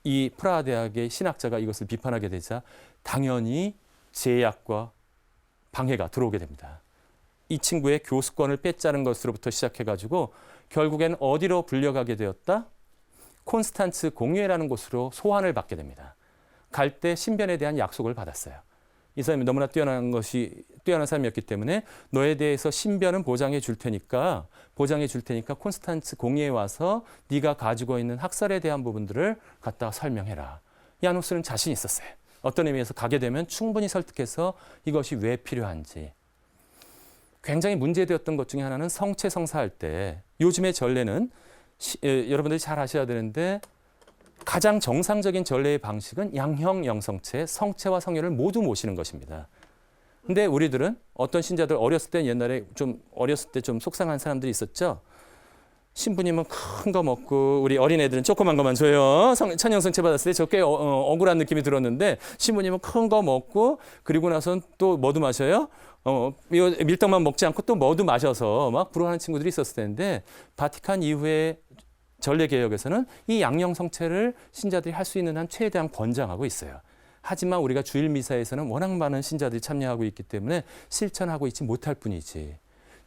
이 프라하 대학의 신학자가 이것을 비판하게 되자 당연히 제약과 방해가 들어오게 됩니다. 이 친구의 교수권을 빼짜는 것으로부터 시작해가지고 결국엔 어디로 불려가게 되었다? 콘스탄츠 공회라는 곳으로 소환을 받게 됩니다. 갈 때 신변에 대한 약속을 받았어요. 이 사람이 너무나 뛰어난 사람이었기 때문에 너에 대해서 신변은 보장해 줄 테니까 콘스탄츠 공회에 와서 네가 가지고 있는 학설에 대한 부분들을 갖다가 설명해라. 얀 후스는 자신 있었어요. 어떤 의미에서 가게 되면 충분히 설득해서 이것이 왜 필요한지. 굉장히 문제되었던 것 중에 하나는 성체 성사할 때 요즘의 전례는 여러분들이 잘 아셔야 되는데 가장 정상적인 전례의 방식은 양형 영성체, 성체와 성혈을 모두 모시는 것입니다. 근데 우리들은 어떤 신자들 옛날에 어렸을 때 좀 속상한 사람들이 있었죠. 신부님은 큰 거 먹고 우리 어린애들은 조그만 거만 줘요. 천연성체 받았을 때 저 꽤 억울한 느낌이 들었는데 신부님은 큰 거 먹고 그리고 나선 또 뭐도 마셔요? 밀떡만 먹지 않고 또 뭐도 마셔서 막 부러워하는 친구들이 있었을 텐데 바티칸 이후에 전례개혁에서는 이 양형 성체를 신자들이 할 수 있는 한 최대한 권장하고 있어요. 하지만 우리가 주일 미사에서는 워낙 많은 신자들이 참여하고 있기 때문에 실천하고 있지 못할 뿐이지.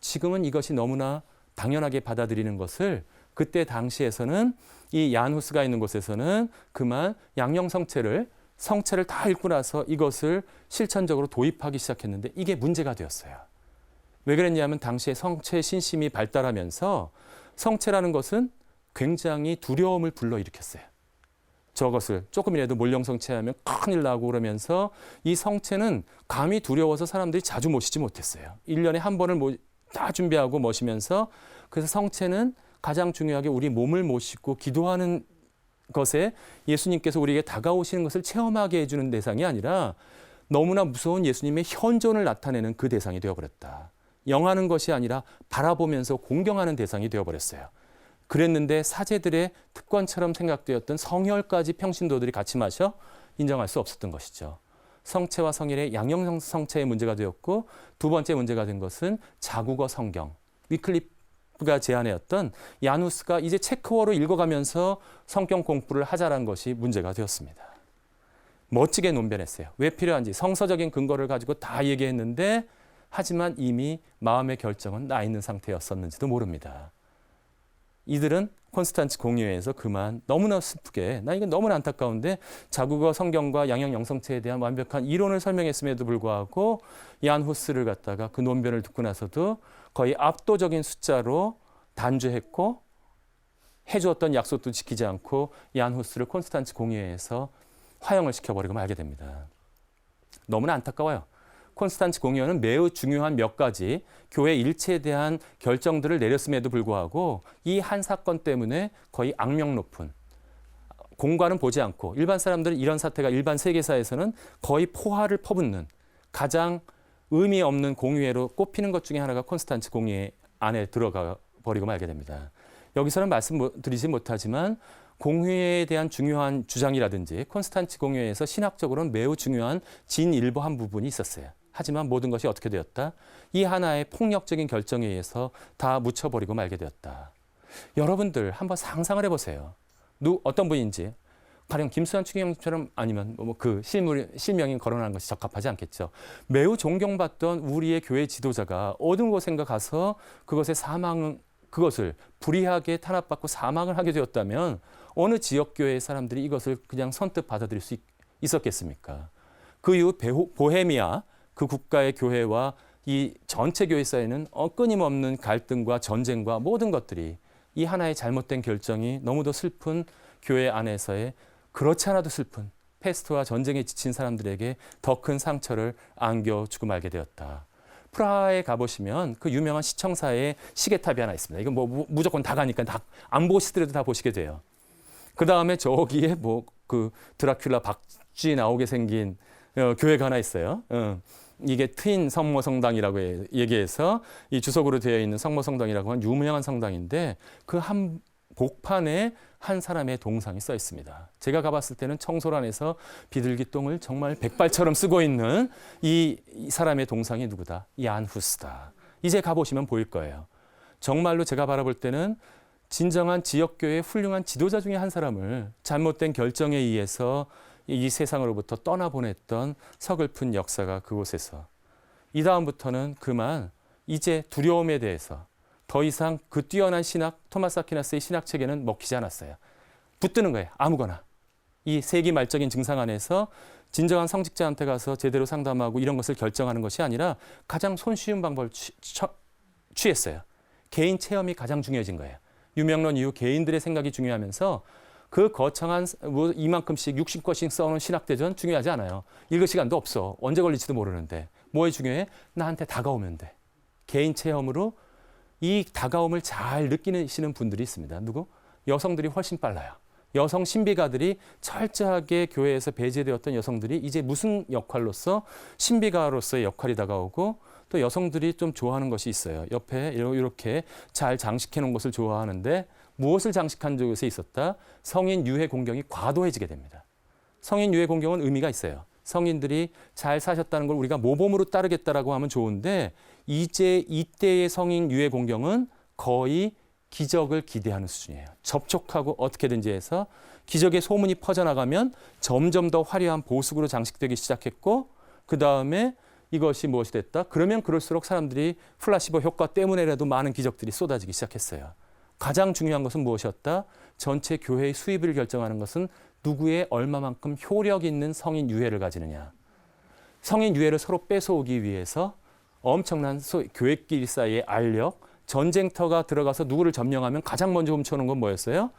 지금은 이것이 너무나 당연하게 받아들이는 것을 그때 당시에서는 이 얀 후스가 있는 곳에서는 그만 양형 성체를 다 읽고 나서 이것을 실천적으로 도입하기 시작했는데 이게 문제가 되었어요. 왜 그랬냐면 당시에 성체 신심이 발달하면서 성체라는 것은 굉장히 두려움을 불러일으켰어요. 저것을 조금이라도 몰령 성체하면 큰일 나고 그러면서 이 성체는 감히 두려워서 사람들이 자주 모시지 못했어요. 1년에 한 번을 다 준비하고 모시면서 그래서 성체는 가장 중요하게 우리 몸을 모시고 기도하는 것에 예수님께서 우리에게 다가오시는 것을 체험하게 해주는 대상이 아니라 너무나 무서운 예수님의 현존을 나타내는 그 대상이 되어버렸다. 영하는 것이 아니라 바라보면서 공경하는 대상이 되어버렸어요. 그랬는데 사제들의 특권처럼 생각되었던 성혈까지 평신도들이 같이 마셔 인정할 수 없었던 것이죠. 성체와 성일의 양형 성체의 문제가 되었고 두 번째 문제가 된 것은 자국어 성경. 위클리프가 제안했던 야누스가 이제 체크어로 읽어가면서 성경 공부를 하자라는 것이 문제가 되었습니다. 멋지게 논변했어요. 왜 필요한지 성서적인 근거를 가지고 다 얘기했는데 하지만 이미 마음의 결정은 나 있는 상태였었는지도 모릅니다. 이들은 콘스탄츠 공의회에서 그만 너무나 슬프게 나 이건 너무나 안타까운데 자국어 성경과 양형 영성체에 대한 완벽한 이론을 설명했음에도 불구하고 얀 후스를 갖다가 그 논변을 듣고 나서도 거의 압도적인 숫자로 단죄했고 해주었던 약속도 지키지 않고 얀 후스를 콘스탄츠 공의회에서 화형을 시켜버리고 말게 됩니다. 너무나 안타까워요. 콘스탄츠 공의회는 매우 중요한 몇 가지 교회 일체에 대한 결정들을 내렸음에도 불구하고 이 한 사건 때문에 거의 악명 높은 공과는 보지 않고 일반 사람들은 이런 사태가 일반 세계사에서는 거의 포화를 퍼붓는 가장 의미 없는 공의회로 꼽히는 것 중에 하나가 콘스탄츠 공의회 안에 들어가 버리고 말게 됩니다. 여기서는 말씀드리지 못하지만 공의회에 대한 중요한 주장이라든지 콘스탄츠 공의회에서 신학적으로는 매우 중요한 진일보한 부분이 있었어요. 하지만 모든 것이 어떻게 되었다? 이 하나의 폭력적인 결정에 의해서 다 묻혀버리고 말게 되었다. 여러분들 한번 상상을 해보세요. 어떤 분인지 가령 김수환 추기경처럼 아니면 그 실명이 거론하는 것이 적합하지 않겠죠. 매우 존경받던 우리의 교회 지도자가 어느 곳인가 가서 그것을 불의하게 탄압받고 사망을 하게 되었다면 어느 지역교회의 사람들이 이것을 그냥 선뜻 받아들일 수 있었겠습니까? 그 이후 보헤미아 그 국가의 교회와 이 전체 교회 사이에는 끊임없는 갈등과 전쟁과 모든 것들이 이 하나의 잘못된 결정이 너무도 슬픈 교회 안에서의 그렇지 않아도 슬픈 패스트와 전쟁에 지친 사람들에게 더 큰 상처를 안겨주고 말게 되었다. 프라하에 가보시면 그 유명한 시청사에 시계탑이 하나 있습니다. 이건 무조건 다 가니까 안 보시더라도 다 보시게 돼요. 그 다음에 저기에 그 드라큘라 박쥐 나오게 생긴 교회가 하나 있어요. 이게 트윈 성모성당이라고 얘기해서 이 주석으로 되어 있는 성모성당이라고 하는 유명한 성당인데 그 한 복판에 한 사람의 동상이 써 있습니다. 제가 가봤을 때는 청소란에서 비둘기 똥을 정말 백발처럼 쓰고 있는 이 사람의 동상이 누구다? 얀 후스다. 이제 가보시면 보일 거예요. 정말로 제가 바라볼 때는 진정한 지역교회의 훌륭한 지도자 중에 한 사람을 잘못된 결정에 의해서 이 세상으로부터 떠나보냈던 서글픈 역사가 그곳에서 이 다음부터는 그만 이제 두려움에 대해서 더 이상 그 뛰어난 신학 토마스 아퀴나스의 신학 체계는 먹히지 않았어요. 붙드는 거예요. 아무거나. 이 세기말적인 증상 안에서 진정한 성직자한테 가서 제대로 상담하고 이런 것을 결정하는 것이 아니라 가장 손쉬운 방법을 취했어요. 개인 체험이 가장 중요해진 거예요. 유명론 이후 개인들의 생각이 중요하면서 그 거창한 이만큼씩 60권씩 써놓은 신학대전 중요하지 않아요. 읽을 시간도 없어. 언제 걸릴지도 모르는데. 뭐에 중요해? 나한테 다가오면 돼. 개인 체험으로 이 다가옴을 잘 느끼시는 분들이 있습니다. 누구? 여성들이 훨씬 빨라요. 여성 신비가들이 철저하게 교회에서 배제되었던 여성들이 이제 무슨 역할로서 신비가로서의 역할이 다가오고 또 여성들이 좀 좋아하는 것이 있어요. 옆에 이렇게 잘 장식해 놓은 것을 좋아하는데 무엇을 장식한 것에 있었다? 성인 유해 공경이 과도해지게 됩니다. 성인 유해 공경은 의미가 있어요. 성인들이 잘 사셨다는 걸 우리가 모범으로 따르겠다라고 하면 좋은데 이제 이때의 성인 유해 공경은 거의 기적을 기대하는 수준이에요. 접촉하고 어떻게든지 해서 기적의 소문이 퍼져나가면 점점 더 화려한 보석으로 장식되기 시작했고 그 다음에 이것이 무엇이 됐다? 그러면 그럴수록 사람들이 플라시보 효과 때문에라도 많은 기적들이 쏟아지기 시작했어요. 가장 중요한 것은 무엇이었다? 전체 교회의 수입을 결정하는 것은 누구의 얼마만큼 효력 있는 성인 유해를 가지느냐. 성인 유해를 서로 뺏어오기 위해서 엄청난 교회끼리 사이의 알력, 전쟁터가 들어가서 누구를 점령하면 가장 먼저 훔쳐오는 건 뭐였어요?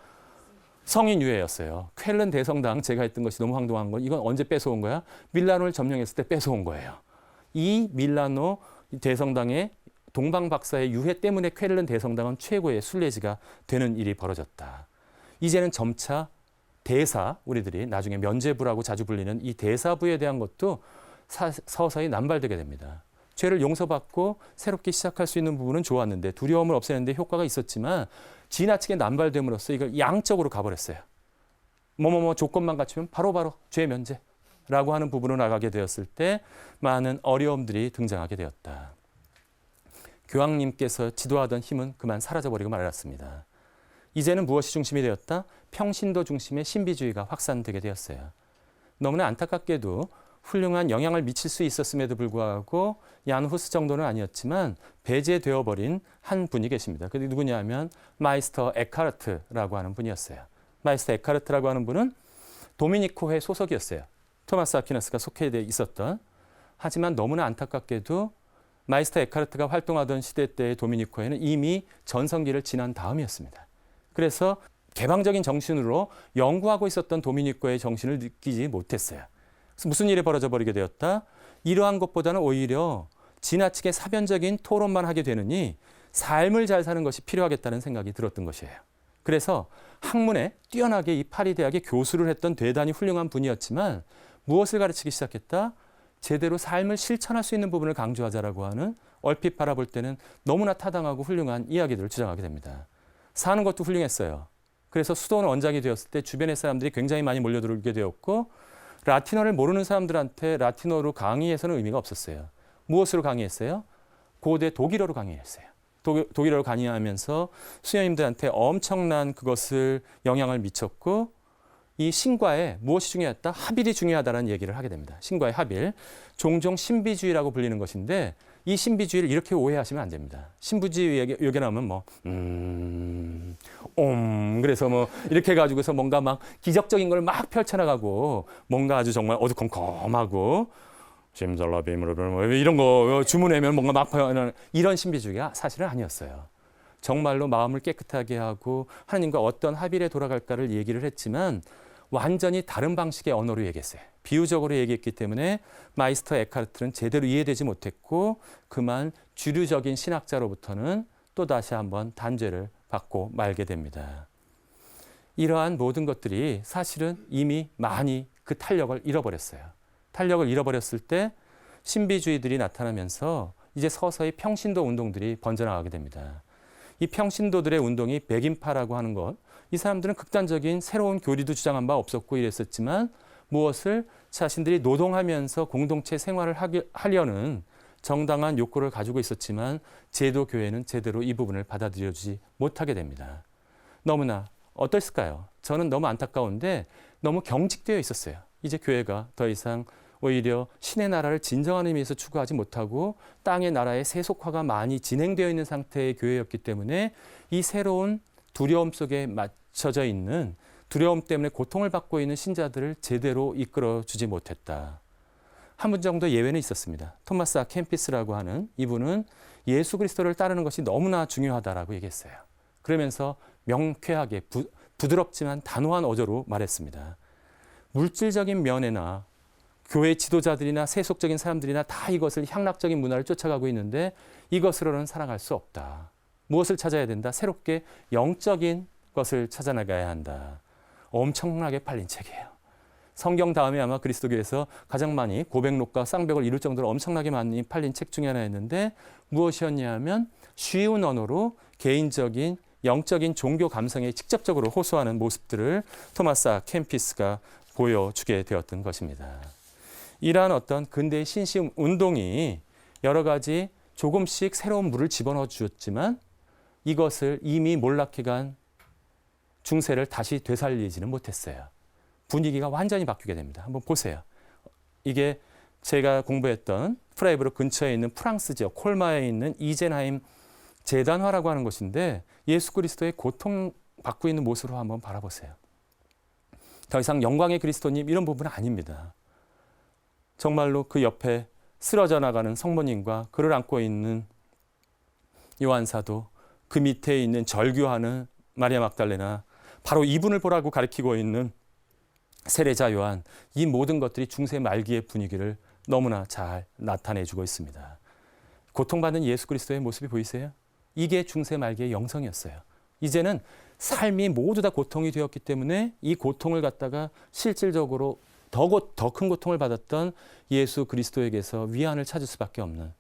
성인 유해였어요. 쾰른 대성당 제가 했던 것이 너무 황당한 건 이건 언제 뺏어온 거야? 밀라노를 점령했을 때 뺏어온 거예요. 이 밀라노 대성당의 동방 박사의 유해 때문에 쾰른 대성당은 최고의 순례지가 되는 일이 벌어졌다. 이제는 점차 대사, 우리들이 나중에 면죄부라고 자주 불리는 이 대사부에 대한 것도 서서히 남발되게 됩니다. 죄를 용서받고 새롭게 시작할 수 있는 부분은 좋았는데 두려움을 없애는데 효과가 있었지만 지나치게 남발됨으로써 이걸 양적으로 가버렸어요. 조건만 갖추면 바로바로 죄 면제. 라고 하는 부분으로 나가게 되었을 때 많은 어려움들이 등장하게 되었다. 교황님께서 지도하던 힘은 그만 사라져버리고 말았습니다. 이제는 무엇이 중심이 되었다? 평신도 중심의 신비주의가 확산되게 되었어요. 너무나 안타깝게도 훌륭한 영향을 미칠 수 있었음에도 불구하고 얀 후스 정도는 아니었지만 배제되어 버린 한 분이 계십니다. 그게 누구냐면 마이스터 에카르트라고 하는 분이었어요. 마이스터 에카르트라고 하는 분은 도미니코회 소속이었어요. 토마스 아퀴나스가 속해 있었던. 하지만 너무나 안타깝게도 마이스터 에카르트가 활동하던 시대 때의 도미니코회는 이미 전성기를 지난 다음이었습니다. 그래서 개방적인 정신으로 연구하고 있었던 도미니코의 정신을 느끼지 못했어요. 그래서 무슨 일이 벌어져 버리게 되었다? 이러한 것보다는 오히려 지나치게 사변적인 토론만 하게 되느니 삶을 잘 사는 것이 필요하겠다는 생각이 들었던 것이에요. 그래서 학문에 뛰어나게 이 파리 대학의 교수를 했던 대단히 훌륭한 분이었지만 무엇을 가르치기 시작했다? 제대로 삶을 실천할 수 있는 부분을 강조하자라고 하는 얼핏 바라볼 때는 너무나 타당하고 훌륭한 이야기들을 주장하게 됩니다. 사는 것도 훌륭했어요. 그래서 수도원 원장이 되었을 때 주변의 사람들이 굉장히 많이 몰려들게 되었고 라틴어를 모르는 사람들한테 라틴어로 강의해서는 의미가 없었어요. 무엇으로 강의했어요? 고대 독일어로 강의했어요. 독일어로 강의하면서 수녀님들한테 엄청난 그것을 영향을 미쳤고 이 신과에 무엇이 중요했다? 합일이 중요하다는 얘기를 하게 됩니다. 신과의 합일. 종종 신비주의라고 불리는 것인데 이 신비주의를 이렇게 오해하시면 안 됩니다. 신비주의 얘기 나오면 그래서 이렇게 해가지고서 뭔가 막 기적적인 걸 막 펼쳐나가고 뭔가 아주 정말 어두컴컴하고 심살라빔으로 이런 거 주문하면 뭔가 막 이런 신비주의가 사실은 아니었어요. 정말로 마음을 깨끗하게 하고 하나님과 어떤 합일에 돌아갈까를 얘기를 했지만 완전히 다른 방식의 언어로 얘기했어요. 비유적으로 얘기했기 때문에 마이스터 에카르트는 제대로 이해되지 못했고 그만 주류적인 신학자로부터는 또다시 한번 단죄를 받고 말게 됩니다. 이러한 모든 것들이 사실은 이미 많이 그 탄력을 잃어버렸어요. 탄력을 잃어버렸을 때 신비주의들이 나타나면서 이제 서서히 평신도 운동들이 번져나가게 됩니다. 이 평신도들의 운동이 백인파라고 하는 것, 이 사람들은 극단적인 새로운 교리도 주장한 바 없었고 이랬었지만 무엇을 자신들이 노동하면서 공동체 생활을 하려는 정당한 욕구를 가지고 있었지만 제도 교회는 제대로 이 부분을 받아들여주지 못하게 됩니다. 너무나 어땠을까요? 저는 너무 안타까운데 너무 경직되어 있었어요. 이제 교회가 더 이상 오히려 신의 나라를 진정한 의미에서 추구하지 못하고 땅의 나라의 세속화가 많이 진행되어 있는 상태의 교회였기 때문에 이 새로운 두려움 속에 맞춰져 있는 두려움 때문에 고통을 받고 있는 신자들을 제대로 이끌어주지 못했다. 한 분 정도 예외는 있었습니다. 토마스 아 캠피스라고 하는 이분은 예수 그리스도를 따르는 것이 너무나 중요하다라고 얘기했어요. 그러면서 명쾌하게 부드럽지만 단호한 어조로 말했습니다. 물질적인 면에나 교회 지도자들이나 세속적인 사람들이나 다 이것을 향락적인 문화를 쫓아가고 있는데 이것으로는 살아갈 수 없다. 무엇을 찾아야 된다? 새롭게 영적인 것을 찾아나가야 한다. 엄청나게 팔린 책이에요. 성경 다음에 아마 그리스도교에서 가장 많이 고백록과 쌍벽을 이룰 정도로 엄청나게 많이 팔린 책 중에 하나였는데 무엇이었냐 하면 쉬운 언어로 개인적인 영적인 종교 감성에 직접적으로 호소하는 모습들을 토마스 아 캠피스가 보여주게 되었던 것입니다. 이러한 어떤 근대의 신심 운동이 여러 가지 조금씩 새로운 물을 집어넣어 주었지만 이것을 이미 몰락해간 중세를 다시 되살리지는 못했어요. 분위기가 완전히 바뀌게 됩니다. 한번 보세요. 이게 제가 공부했던 프라이브르 근처에 있는 프랑스 지역 콜마에 있는 이젠하임 재단화라고 하는 것인데 예수 그리스도의 고통받고 있는 모습으로 한번 바라보세요. 더 이상 영광의 그리스도님 이런 부분은 아닙니다. 정말로 그 옆에 쓰러져 나가는 성모님과 그를 안고 있는 요한사도, 그 밑에 있는 절규하는 마리아 막달레나, 바로 이분을 보라고 가리키고 있는 세례자 요한, 이 모든 것들이 중세 말기의 분위기를 너무나 잘 나타내주고 있습니다. 고통받는 예수 그리스도의 모습이 보이세요? 이게 중세 말기의 영성이었어요. 이제는 삶이 모두 다 고통이 되었기 때문에 이 고통을 갖다가 실질적으로 더 큰 고통을 받았던 예수 그리스도에게서 위안을 찾을 수밖에 없는,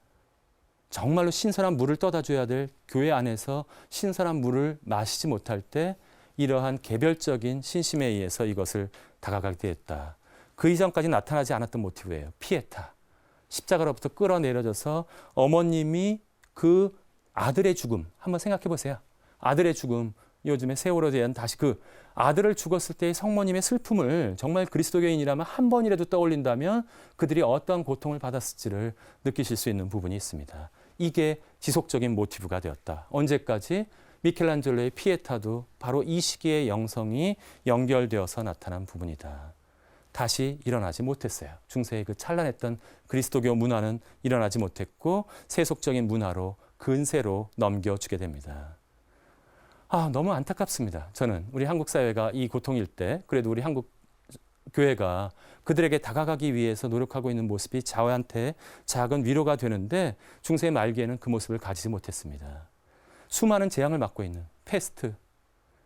정말로 신선한 물을 떠다 줘야 될 교회 안에서 신선한 물을 마시지 못할 때 이러한 개별적인 신심에 의해서 이것을 다가가게 되었다. 그 이전까지 나타나지 않았던 모티브예요. 피에타. 십자가로부터 끌어내려져서 어머님이 그 아들의 죽음 한번 생각해 보세요. 아들의 죽음, 요즘에 세월호에 대한 다시 그 아들을 죽었을 때의 성모님의 슬픔을 정말 그리스도교인이라면 한 번이라도 떠올린다면 그들이 어떠한 고통을 받았을지를 느끼실 수 있는 부분이 있습니다. 이게 지속적인 모티브가 되었다. 언제까지? 미켈란젤로의 피에타도 바로 이 시기의 영성이 연결되어서 나타난 부분이다. 다시 일어나지 못했어요. 중세의 그 찬란했던 그리스도교 문화는 일어나지 못했고 세속적인 문화로 근세로 넘겨주게 됩니다. 너무 안타깝습니다. 저는 우리 한국 사회가 이 고통일 때 그래도 우리 한국 교회가 그들에게 다가가기 위해서 노력하고 있는 모습이 저한테 작은 위로가 되는데 중세 말기에는 그 모습을 가지지 못했습니다. 수많은 재앙을 맞고 있는 패스트,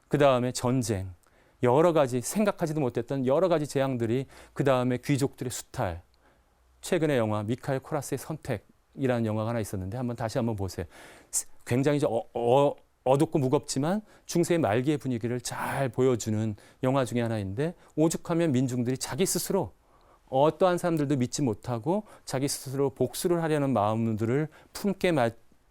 그 다음에 전쟁, 여러 가지 생각하지도 못했던 여러 가지 재앙들이 그 다음에 귀족들의 수탈, 최근의 영화 미카엘 코라스의 선택이라는 영화가 하나 있었는데 다시 한번 보세요. 굉장히 어둡고 무겁지만 중세 말기의 분위기를 잘 보여주는 영화 중에 하나인데 오죽하면 민중들이 자기 스스로 어떠한 사람들도 믿지 못하고 자기 스스로 복수를 하려는 마음들을 품게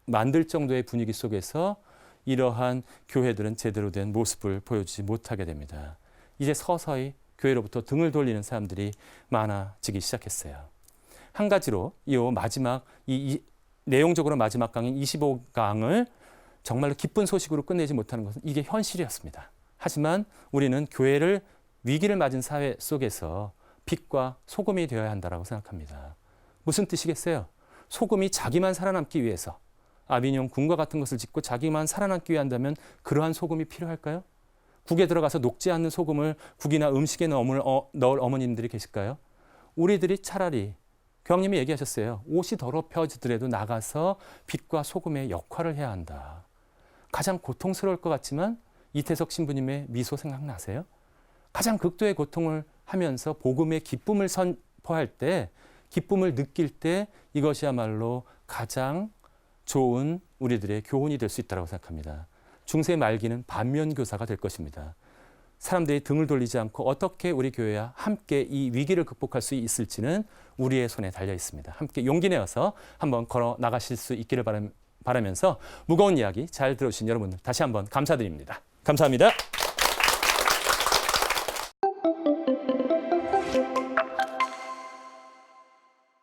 만들 정도의 분위기 속에서 이러한 교회들은 제대로 된 모습을 보여주지 못하게 됩니다. 이제 서서히 교회로부터 등을 돌리는 사람들이 많아지기 시작했어요. 한 가지로 이 마지막 내용적으로 마지막 강인 25강을 정말로 기쁜 소식으로 끝내지 못하는 것은 이게 현실이었습니다. 하지만 우리는 교회를 위기를 맞은 사회 속에서 빛과 소금이 되어야 한다고 생각합니다. 무슨 뜻이겠어요? 소금이 자기만 살아남기 위해서 아비뇽 궁과 같은 것을 짓고 자기만 살아남기 위해 한다면 그러한 소금이 필요할까요? 국에 들어가서 녹지 않는 소금을 국이나 음식에 넣을 어머님들이 계실까요? 우리들이 차라리 교황님이 얘기하셨어요. 옷이 더럽혀지더라도 나가서 빛과 소금의 역할을 해야 한다. 가장 고통스러울 것 같지만 이태석 신부님의 미소 생각나세요? 가장 극도의 고통을 하면서 복음의 기쁨을 선포할 때, 기쁨을 느낄 때 이것이야말로 가장 좋은 우리들의 교훈이 될 수 있다고 생각합니다. 중세 말기는 반면교사가 될 것입니다. 사람들이 등을 돌리지 않고 어떻게 우리 교회와 함께 이 위기를 극복할 수 있을지는 우리의 손에 달려 있습니다. 함께 용기 내어서 한번 걸어 나가실 수 있기를 바라면서 무거운 이야기 잘 들어주신 여러분들 다시 한번 감사드립니다. 감사합니다.